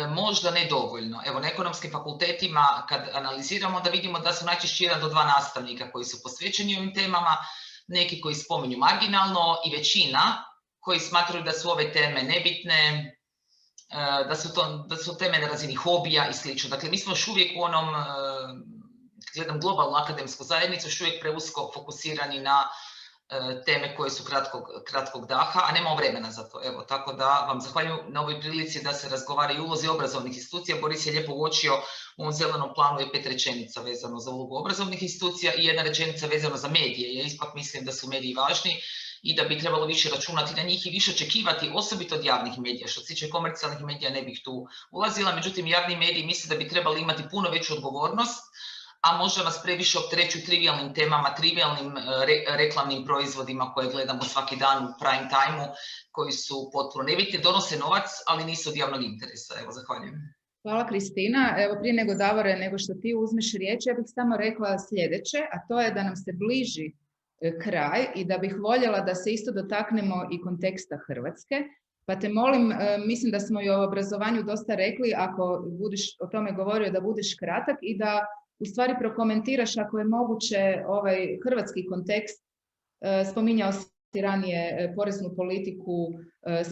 možda ne dovoljno. Evo, na ekonomskim fakultetima kad analiziramo da vidimo da su najčešće 1 do 2 nastavnika koji su posvećeni ovim temama, neki koji spominju marginalno i većina koji smatraju da su ove teme nebitne, da su teme na razini hobija i sl. Dakle, mi smo još uvijek u onom, gledam globalnu akademsku zajednicu, još uvijek preusko fokusirani na teme koje su kratkog daha, a nemamo vremena za to. Evo, tako da vam zahvaljujem na ovoj prilici da se razgovara i ulozi obrazovnih institucija. Boris je lijepo uočio u ovom zelenom planu je 5 rečenica vezano za ulogu obrazovnih institucija i 1 rečenica vezano za medije. Ja ipak mislim da su mediji važni i da bi trebalo više računati na njih i više očekivati, osobito od javnih medija. Što se tiče komercijalnih medija ne bih tu ulazila, međutim javni mediji mislim da bi trebali imati puno veću odgovornost, a možda nas previše opterećuju trivialnim temama, trivialnim reklamnim proizvodima koje gledamo svaki dan u prime time-u, koji su potpuno nebitni, donose novac, ali nisu od javnog interesa. Evo, zahvaljujem. Hvala Kristina. Evo, prije nego Davore, nego što ti uzmeš riječ, ja bih samo rekla sljedeće, a to je da nam se bliži kraj i da bih voljela da se isto dotaknemo i konteksta Hrvatske. Pa te molim, mislim da smo i o obrazovanju dosta rekli, ako budeš o tome govorio, da budeš kratak i da u stvari prokomentiraš ako je moguće ovaj hrvatski kontekst. Spominjao ranije poreznu politiku,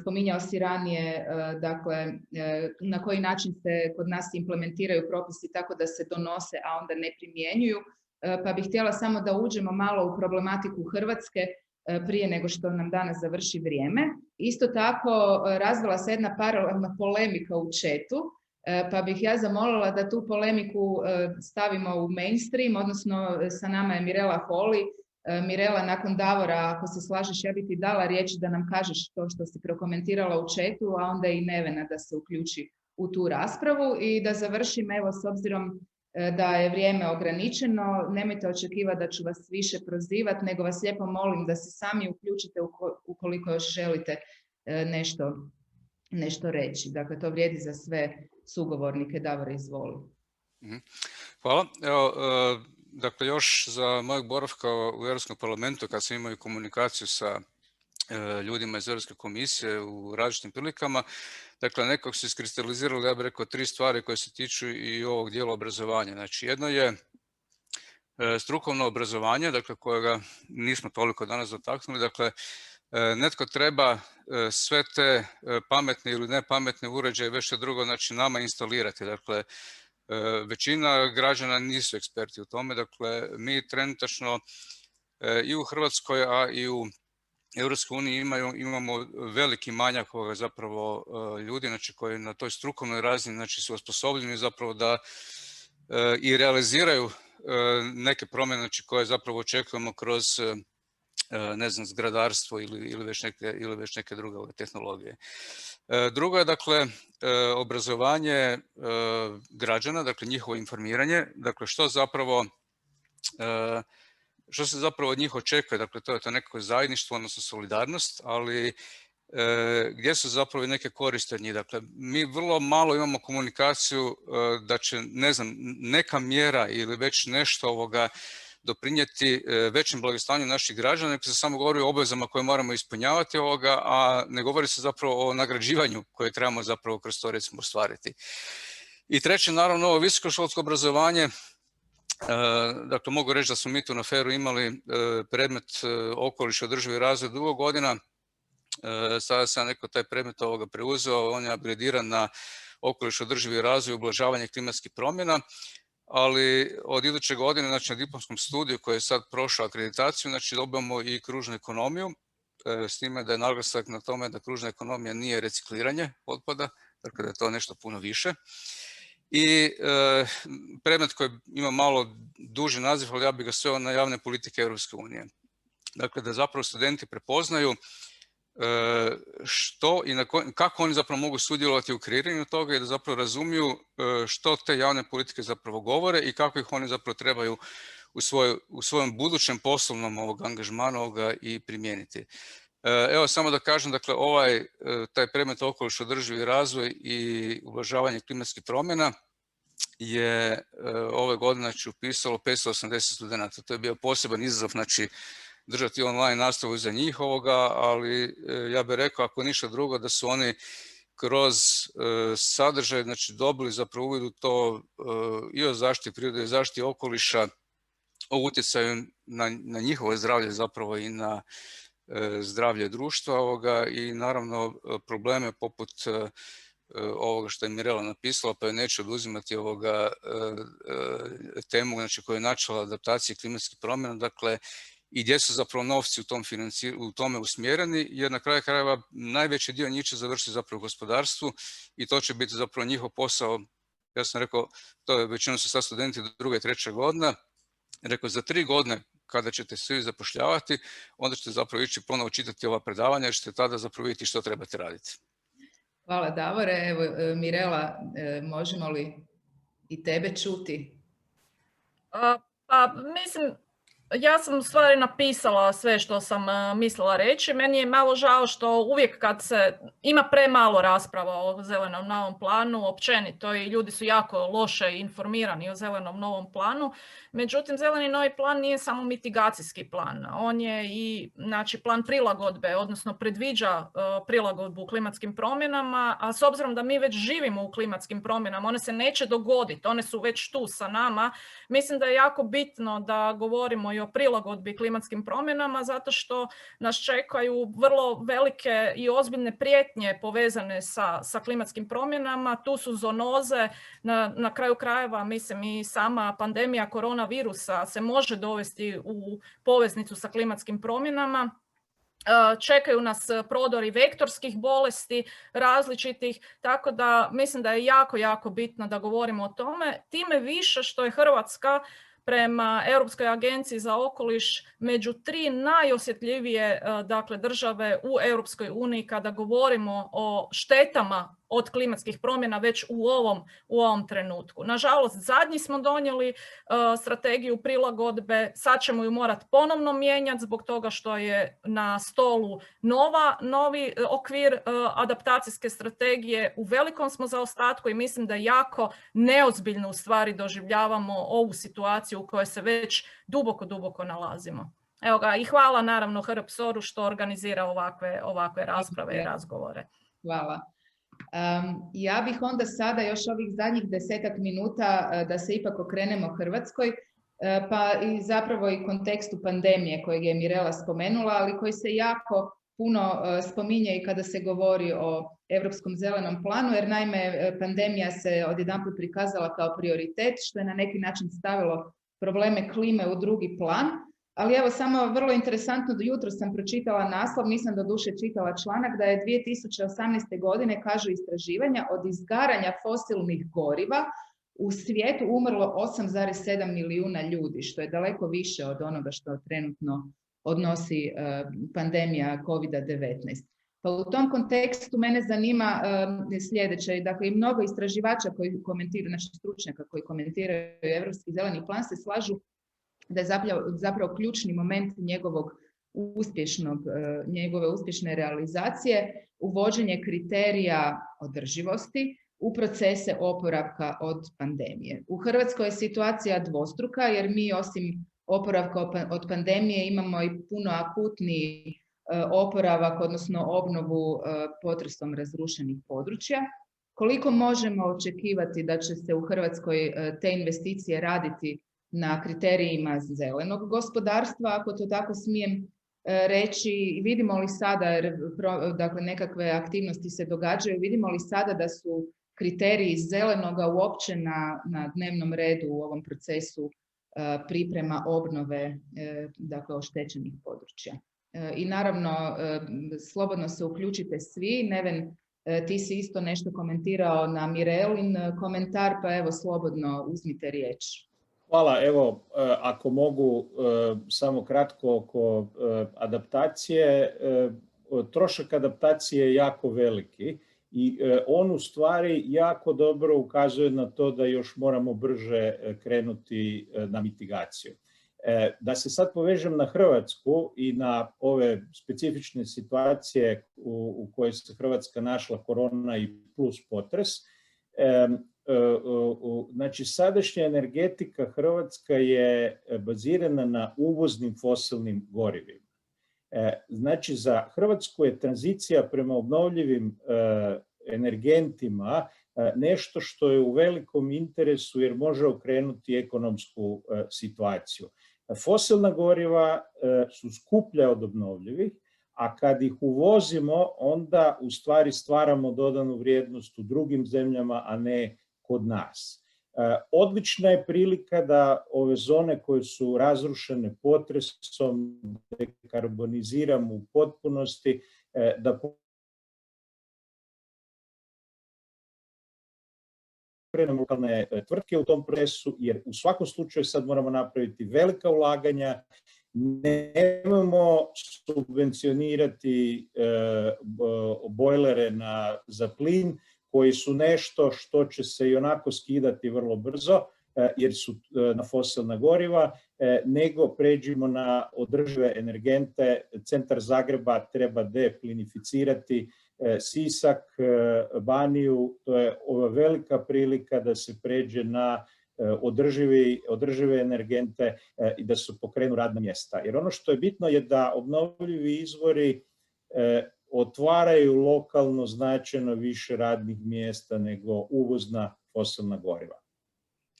spominjao si ranije dakle, na koji način se kod nas implementiraju propisi tako da se donose, a onda ne primjenjuju. Pa bih htjela samo da uđemo malo u problematiku Hrvatske prije nego što nam danas završi vrijeme. Isto tako razvila se jedna paralelna polemika u chatu, pa bih ja zamolila da tu polemiku stavimo u mainstream, odnosno sa nama je Mirela Holy. Mirela, nakon Davora, ako se slažeš, ja bih ti dala riječ da nam kažeš to što si prokomentirala u chatu, a onda i Nevena da se uključi u tu raspravu. I da završim, evo, s obzirom da je vrijeme ograničeno, nemojte očekivati da ću vas više prozivati, nego vas lijepo molim da se sami uključite ukoliko još želite nešto reći. Dakle, to vrijedi za sve sugovornike. Davor, izvoli. Hvala. Evo, dakle, još za mojeg boravka u Europskom parlamentu, kad sam imao komunikaciju sa ljudima iz Europske komisije u različitim prilikama, dakle, nekako se iskristaliziralo, ja bih rekao, 3 stvari koje se tiču i ovog dijela obrazovanja. Znači, jedno je strukovno obrazovanje, dakle, kojega nismo toliko danas dotaknuli. Dakle, netko treba sve te pametne ili nepametne uređaje, već drugo, znači, nama instalirati. Dakle, većina građana nisu eksperti u tome. Dakle, mi trenutačno i u Hrvatskoj, a i u Europskoj uniji imamo veliki manjak zapravo ljudi, znači, koji na toj strukovnoj razini, znači, su osposobljeni zapravo da i realiziraju neke promjene, znači, koje zapravo očekujemo kroz, ne znam, zgradarstvo ili već neke druge tehnologije. Drugo je, dakle, obrazovanje građana, dakle, njihovo informiranje, dakle, što se zapravo od njih očekuje, dakle, to je to nekako zajedništvo, odnosno solidarnost, ali gdje su zapravo neke koristi od njih. Dakle, mi vrlo malo imamo komunikaciju da će, ne znam, neka mjera ili već nešto doprinijeti većem blagostanju naših građana, nego se samo govori o obvezama koje moramo ispunjavati, a ne govori se zapravo o nagrađivanju koje trebamo zapravo kroz to, recimo, ostvariti. I treće, naravno, ovo visokoškolsko obrazovanje. Dakle, mogu reći da smo mi tu na FER-u imali predmet okoliš i održivi razvoj dugo godina. Sada sam neko taj predmet preuzeo, on je upgradiran na okoliš, održivi razvoj i ublažavanje klimatskih promjena, ali od iduće godine, znači, na diplomskom studiju koji je sad prošao akreditaciju, znači, dobijamo i kružnu ekonomiju, s time da je naglasak na tome da kružna ekonomija nije recikliranje otpada, dakle, da je to nešto puno više. I predmet koji ima malo duži naziv, ali ja bih ga sveo na javne politike Europske unije. Dakle, da zapravo studenti prepoznaju što i kako oni zapravo mogu sudjelovati u kreiranju toga i da zapravo razumiju što te javne politike zapravo govore i kako ih oni zapravo trebaju u svojem budućem poslovnom angažmanu i primijeniti. Evo, samo da kažem, dakle, taj predmet okoliš, održivi razvoj i ublažavanje klimatskih promjena je ove godine, znači, upisalo 580 studenata. To je bio poseban izazov, znači, držati online nastavu za njih ali ja bih rekao, ako ništa drugo, da su oni kroz sadržaj, znači, dobili zapravo uvid u to i o zaštiti prirode i zaštiti okoliša, o utjecaju na njihovo zdravlje zapravo i na zdravlje društva i naravno probleme poput ovoga što je Mirela napisala, pa je neću oduzimati temu, znači, koja je načela adaptacije klimatskih promjena, dakle, i gdje su zapravo novci u tome usmjereni, jer na kraju krajeva najveći dio njih će završiti zapravo u gospodarstvu i to će biti zapravo njihov posao. Ja sam rekao, to je većinom su sad studenti do 2. i 3. godina, rekao, za 3 godine kada ćete svi zapošljavati, onda ćete zapravo ići ponovo čitati ova predavanja jer ćete tada zapravo vidjeti što trebate raditi. Hvala, Davore. Evo, Mirela, možemo li i tebe čuti? Pa, mislim, ja sam u stvari napisala sve što sam mislila reći. Meni je malo žao što uvijek kad se ima premalo rasprava o zelenom novom planu, općenito, i ljudi su jako loše informirani o zelenom novom planu. Međutim, zeleni novi plan nije samo mitigacijski plan. On je i, znači, plan prilagodbe, odnosno predviđa prilagodbu klimatskim promjenama, a s obzirom da mi već živimo u klimatskim promjenama, one se neće dogoditi, one su već tu sa nama. Mislim da je jako bitno da govorimo i i o prilagodbi klimatskim promjenama zato što nas čekaju vrlo velike i ozbiljne prijetnje povezane sa klimatskim promjenama. Tu su zoonoze, na kraju krajeva mislim i sama pandemija koronavirusa se može dovesti u poveznicu sa klimatskim promjenama. Čekaju nas prodori vektorskih bolesti različitih, tako da mislim da je jako, jako bitno da govorimo o tome. Time više što je Hrvatska prema Europskoj agenciji za okoliš među 3 najosjetljivije države u Europskoj uniji kada govorimo o štetama od klimatskih promjena već u ovom trenutku. Nažalost, zadnji smo donijeli strategiju prilagodbe, sad ćemo ju morati ponovno mijenjati zbog toga što je na stolu novi okvir adaptacijske strategije. U velikom smo zaostatku i mislim da jako neozbiljno u stvari doživljavamo ovu situaciju u kojoj se već duboko, duboko nalazimo. Evo ga, i hvala naravno HRPSOR-u što organizira ovakve rasprave i razgovore. Hvala. Ja bih onda sada još ovih zadnjih 10-ak minuta da se ipak okrenemo Hrvatskoj, pa i zapravo i kontekstu pandemije kojeg je Mirela spomenula, ali koji se jako puno spominje i kada se govori o Europskom zelenom planu, jer naime pandemija se odjedanput prikazala kao prioritet, što je na neki način stavilo probleme klime u drugi plan. Ali evo samo vrlo interesantno, jutro sam pročitala naslov, nisam doduše čitala članak, da je 2018. godine, kažu istraživanja, od izgaranja fosilnih goriva u svijetu umrlo 8,7 milijuna ljudi, što je daleko više od onoga što trenutno odnosi pandemija COVID-19. Pa u tom kontekstu mene zanima sljedeće, dakle i mnogo istraživača koji komentiraju, naših stručnjaka koji komentiraju Europski zeleni plan se slažu da je zapravo ključni moment njegove uspješne realizacije uvođenje kriterija održivosti u procese oporavka od pandemije. U Hrvatskoj je situacija dvostruka jer mi osim oporavka od pandemije imamo i puno akutniji oporavak, odnosno obnovu potresom razrušenih područja. Koliko možemo očekivati da će se u Hrvatskoj te investicije raditi na kriterijima zelenog gospodarstva, ako to tako smijem reći, vidimo li sada, jer dakle, nekakve aktivnosti se događaju, vidimo li sada da su kriteriji zelenoga uopće na dnevnom redu u ovom procesu priprema obnove dakle, oštećenih područja. I naravno, slobodno se uključite svi. Neven, ti si isto nešto komentirao na Mirelin komentar, pa evo slobodno uzmite riječ. Hvala. Evo, ako mogu samo kratko oko adaptacije. Trošak adaptacije je jako veliki i on u stvari jako dobro ukazuje na to da još moramo brže krenuti na mitigaciju. Da se sad povežem na Hrvatsku i na ove specifične situacije u kojoj se Hrvatska našla, korona i plus potres. Znači, sadašnja energetika Hrvatska je bazirana na uvoznim fosilnim gorivima. Znači, za Hrvatsku je tranzicija prema obnovljivim energentima nešto što je u velikom interesu jer može okrenuti ekonomsku situaciju. Fosilna goriva su skuplja od obnovljivih, a kad ih uvozimo, onda u stvari stvaramo dodanu vrijednost u drugim zemljama, a ne kod nas. Odlična je prilika da ove zone koje su razrušene potresom dekarboniziramo u potpunosti, da pokrenemo lokalne tvrtke u tom procesu, jer u svakom slučaju sad moramo napraviti velika ulaganja. Nemojmo subvencionirati bojlere za plin, koji su nešto što će se i onako skidati vrlo brzo, jer su na fosilna goriva, nego pređimo na održive energente. Centar Zagreba treba deplinificirati, Sisak, Baniju, to je ova velika prilika da se pređe na održive energente i da se pokrenu radna mjesta. Jer ono što je bitno je da obnovljivi izvori otvaraju lokalno značajno više radnih mjesta nego uvozna fosilna goriva.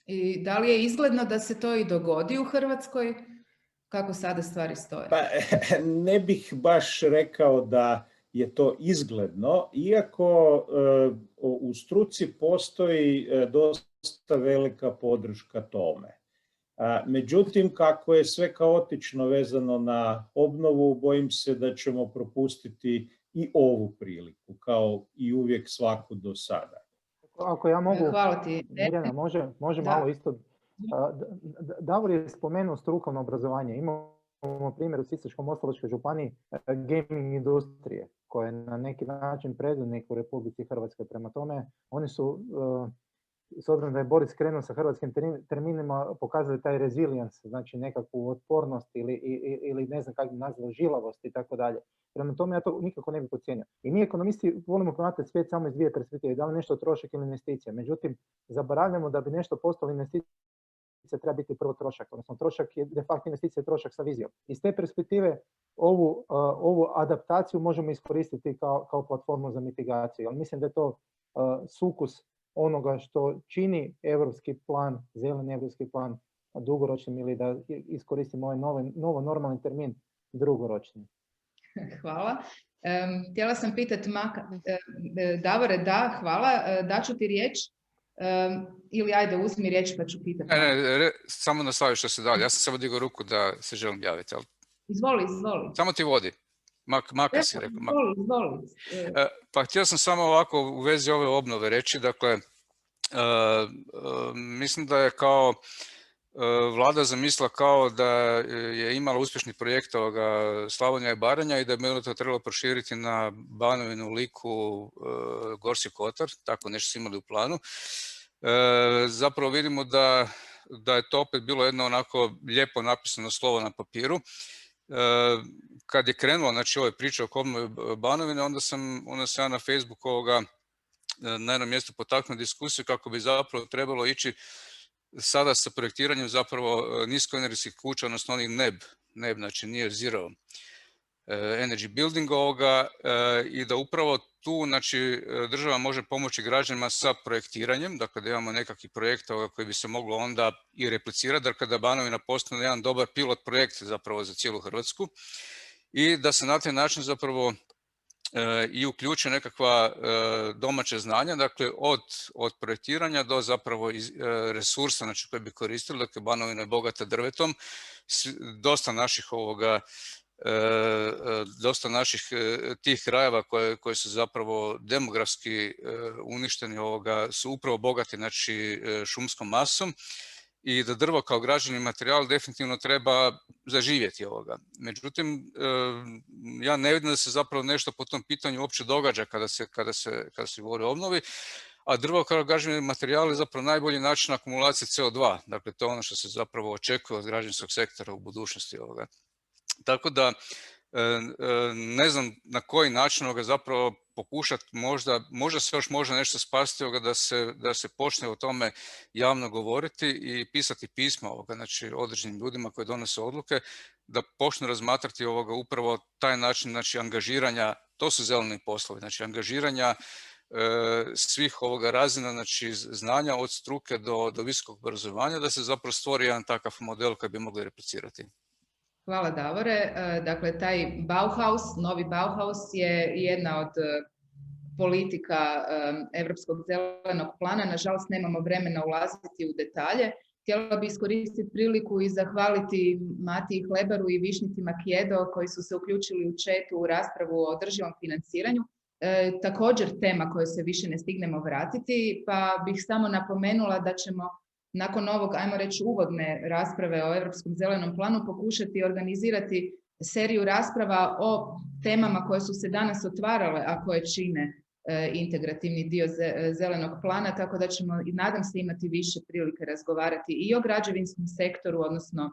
I da li je izgledno da se to i dogodi u Hrvatskoj? kako sada stvari stoje? Pa, ne bih baš rekao da je to izgledno, iako u struci postoji dosta velika podrška tome. Međutim, kako je sve kaotično vezano na obnovu, bojim se da ćemo propustiti i ovu priliku, kao i uvijek svaku do sada. Ako ja mogu, Hvala ti. Mirjana, može malo isto. Davor je spomenuo strukovno obrazovanje. Imamo primjer u Sisačko-moslavačkoj županiji gaming industrije, koja je na neki način predvodnik u Republici Hrvatskoj. Prema tome, oni su, s obzirom da je Boris krenuo sa hrvatskim terminima, pokazali taj resilience, znači nekakvu otpornost ili ne znam kako bi nazvao, žilavost i tako dalje. Prema tome, ja to nikako ne bih pocijenio. I mi ekonomisti volimo promatrati svijet samo iz dvije perspektive, da li nešto trošak ili investicija. Međutim, zaboravljamo da bi nešto postalo investicija, treba biti prvo trošak, odnosno trošak je de facto investicija, trošak sa vizijom. Iz te perspektive ovu adaptaciju možemo iskoristiti kao platformu za mitigaciju. Ali mislim da je to sukus onoga što čini europski plan, zeleni europski plan dugoročnim, ili da iskoristimo ovaj novo normalni termin, drugoročni. Hvala. Htjela sam pitati Davore, da, hvala. Daću ti riječ. Ili ajde, uzmi riječ pa ću pitati. Ne, samo nastavi što se dalje. Ja sam samo digao ruku da se želim javiti. Ali... Izvoli. Samo ti vodi. Maka si rekao. Izvoli. Pa htio sam samo ovako u vezi ove obnove reći. Dakle, mislim da je kao vlada zamislila kao da je imala uspješni projekt Slavonija i Baranja i da bi to trebalo proširiti na Banovinu, Liku, Gorski kotar, tako nešto su imali u planu. Zapravo vidimo da je to opet bilo jedno onako lijepo napisano slovo na papiru. Kad je krenulo, znači ove priče oko obnove Banovine, onda sam ja na Facebooku na jednom mjestu potaknuo diskusiju kako bi zapravo trebalo ići sada sa projektiranjem zapravo niskoenergetskih kuća, odnosno onih NEB, znači near zero energy building i da upravo tu znači država može pomoći građanima sa projektiranjem, dakle da imamo nekakvi projekt koji bi se moglo onda i replicirati, dakle da Banovina postane jedan dobar pilot projekt zapravo za cijelu Hrvatsku i da se na taj način zapravo i uključe nekakva domaća znanja, dakle od projektiranja do zapravo resursa znači koje bi koristili, dakle Banovina je bogata drvetom, dosta naših tih krajeva koji su zapravo demografski uništeni su upravo bogati znači šumskom masom i da drvo kao građevni materijal definitivno treba zaživjeti Međutim, ja ne vidim da se zapravo nešto po tom pitanju uopće događa kada se govori o obnovi, a drvo kao građevni materijal je zapravo najbolji način akumulacije CO2. Dakle, to je ono što se zapravo očekuje od građevinskog sektora u budućnosti Tako da ne znam na koji način ga zapravo pokušati, možda se još može nešto spasti da se počne o tome javno govoriti i pisati pisma znači određenim ljudima koji donose odluke, da počnu razmatrati upravo taj način znači angažiranja, to su zeleni poslovi, znači angažiranja svih razina znači znanja od struke do visokog obrazovanja, da se zapravo stvori jedan takav model koji bi mogli replicirati. Hvala Davore. Dakle, taj Bauhaus, novi Bauhaus je jedna od politika Europskog zelenog plana. Nažalost, nemamo vremena ulaziti u detalje. Htjela bih iskoristiti priliku i zahvaliti Matiji Hlebaru i Višnjici Makijedo koji su se uključili u chatu u raspravu o održivom financiranju. Također tema koje se više ne stignemo vratiti, pa bih samo napomenula da ćemo nakon ovog, ajmo reći, uvodne rasprave o Europskom zelenom planu pokušati organizirati seriju rasprava o temama koje su se danas otvarale, a koje čine integrativni dio zelenog plana, tako da ćemo i nadam se imati više prilike razgovarati i o građevinskom sektoru, odnosno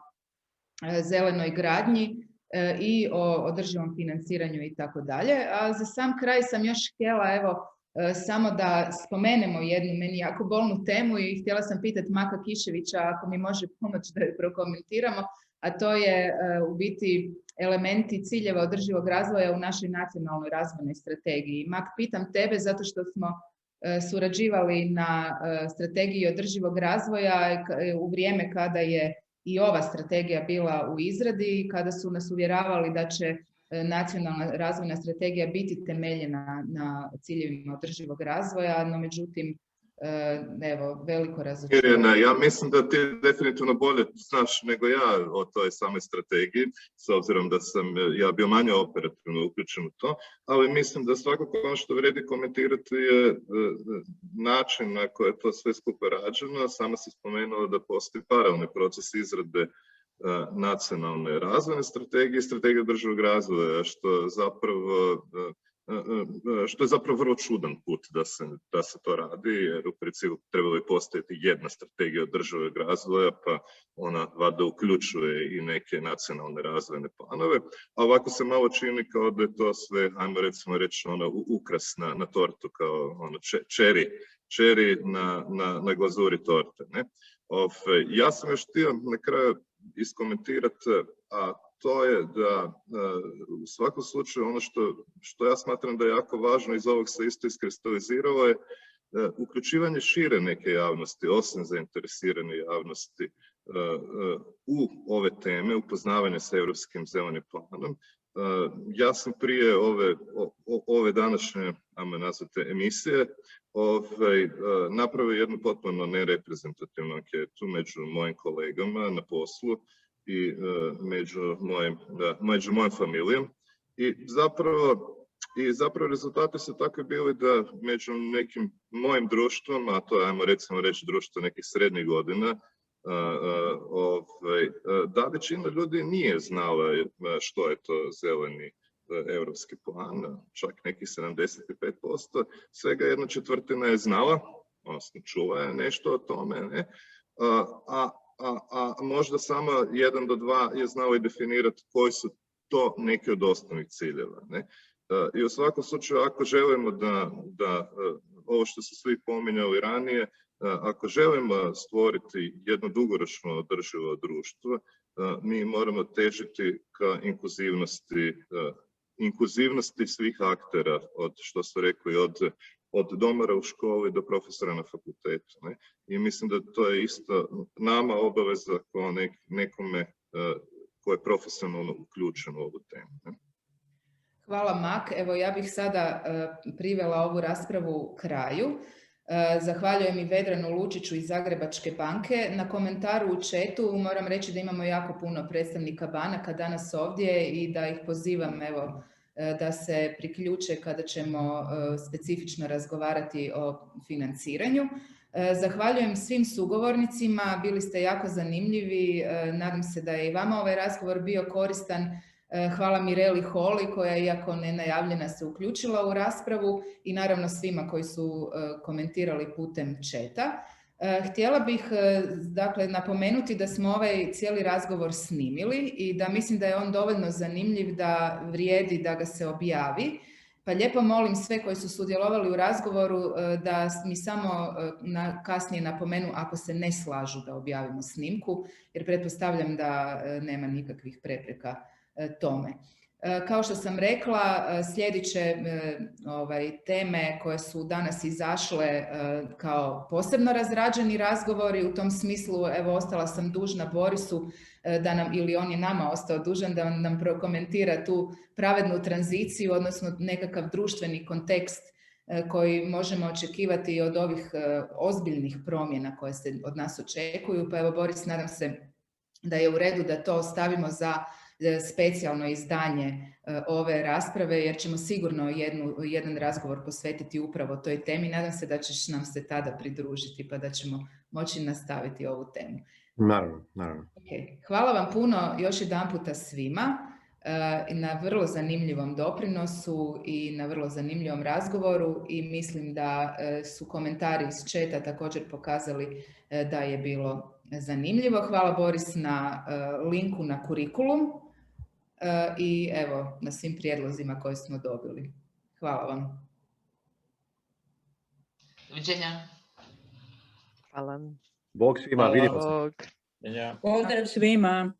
zelenoj gradnji i o održivom financiranju i tako dalje. A za sam kraj sam još htjela, samo da spomenemo jednu meni jako bolnu temu i htjela sam pitati Maka Kiševića ako mi može pomoći da ju prokomentiramo, a to je u biti elementi ciljeva održivog razvoja u našoj nacionalnoj razvojnoj strategiji. Mak, pitam tebe zato što smo surađivali na strategiji održivog razvoja u vrijeme kada je i ova strategija bila u izradi, kada su nas uvjeravali da će nacionalna razvojna strategija biti temeljena na ciljevima održivog razvoja, no međutim, evo, veliko razočaranje. Mirjana, ja mislim da ti definitivno bolje znaš nego ja o toj samoj strategiji, s obzirom da sam ja bio manje operativno uključen u to, ali mislim da svakako ono što vredi komentirati je način na koji je to sve skupa rađeno. Sama si spomenula da postoji paralelni proces izrade nacionalne razvojne strategije i strategije održivog razvoja, što je zapravo vrlo čudan put da se to radi, jer u principu trebalo bi postojati jedna strategija održivog razvoja, pa ona valjda uključuje i neke nacionalne razvojne planove, a ovako se malo čini kao da je to sve, ajmo recimo reći, ukras na tortu, kao čeri na glazuri torte. Ne? Ja sam još htio na kraju iskomentirati, a to je da u svakom slučaju ono što ja smatram da je jako važno, iz ovog se isto iskristaliziralo, je uključivanje šire neke javnosti, osim zainteresirane javnosti, u ove teme, upoznavanje sa Europskim zelenim planom. Ja sam prije ove današnje, ajmo nazvati, emisije, napravio jednu potpuno nereprezentativnu anketu među mojim kolegama na poslu i među mojom familijom. I zapravo rezultati su takvi bili da među nekim mojim društvom, a to je, ajmo recimo reći, društvo nekih srednjih godina, da većina ljudi nije znala što je to zeleni europski plan, čak nekih 75%, svega 1/4 je znala, odnosno čula je nešto o tome, ne? A možda samo 1 do 2 je znao i definirati koji su to neki od osnovnih ciljeva. Ne? I u svakom slučaju, ako želimo da ovo što su svi pominjali ranije, ako želimo stvoriti jedno dugoročno održivo društvo, mi moramo težiti ka inkluzivnosti svih aktera, od što su rekli, od domara u školi do profesora na fakultetu. Ne? I mislim da to je isto nama obaveza kao nekome ko je profesionalno uključen u ovu temu. Ne? Hvala, Mak. Evo, ja bih sada privela ovu raspravu kraju. Zahvaljujem i Vedranu Lučiću iz Zagrebačke banke. Na komentaru u chatu moram reći da imamo jako puno predstavnika banaka danas ovdje i da ih pozivam, evo, da se priključe kada ćemo specifično razgovarati o financiranju. Zahvaljujem svim sugovornicima, bili ste jako zanimljivi, nadam se da je i vama ovaj razgovor bio koristan. Hvala Mireli Holi koja, iako nenajavljena, se uključila u raspravu i naravno svima koji su komentirali putem chata. Htjela bih dakle napomenuti da smo ovaj cijeli razgovor snimili i da mislim da je on dovoljno zanimljiv da vrijedi da ga se objavi. Pa lijepo molim sve koji su sudjelovali u razgovoru da mi samo kasnije napomenu ako se ne slažu da objavimo snimku, jer pretpostavljam da nema nikakvih prepreka tome. Kao što sam rekla, sljedeće teme koje su danas izašle kao posebno razrađeni razgovori, u tom smislu, evo, ostala sam dužna Borisu da nam, ili on je nama ostao dužan da nam prokomentira tu pravednu tranziciju, odnosno nekakav društveni kontekst koji možemo očekivati od ovih ozbiljnih promjena koje se od nas očekuju. Pa evo, Boris, nadam se da je u redu da to ostavimo za specijalno izdanje ove rasprave, jer ćemo sigurno jedan razgovor posvetiti upravo toj temi. Nadam se da ćeš nam se tada pridružiti pa da ćemo moći nastaviti ovu temu. Naravno. Okay. Hvala vam puno još jedanputa svima na vrlo zanimljivom doprinosu i na vrlo zanimljivom razgovoru i mislim da su komentari iz chata također pokazali da je bilo zanimljivo. Hvala, Boris, na linku na kurikulum i evo na svim prijedlozima koje smo dobili. Hvala vam. Doviđenja. Hvala. Bog svima, vidimo se. Pozdrav svima.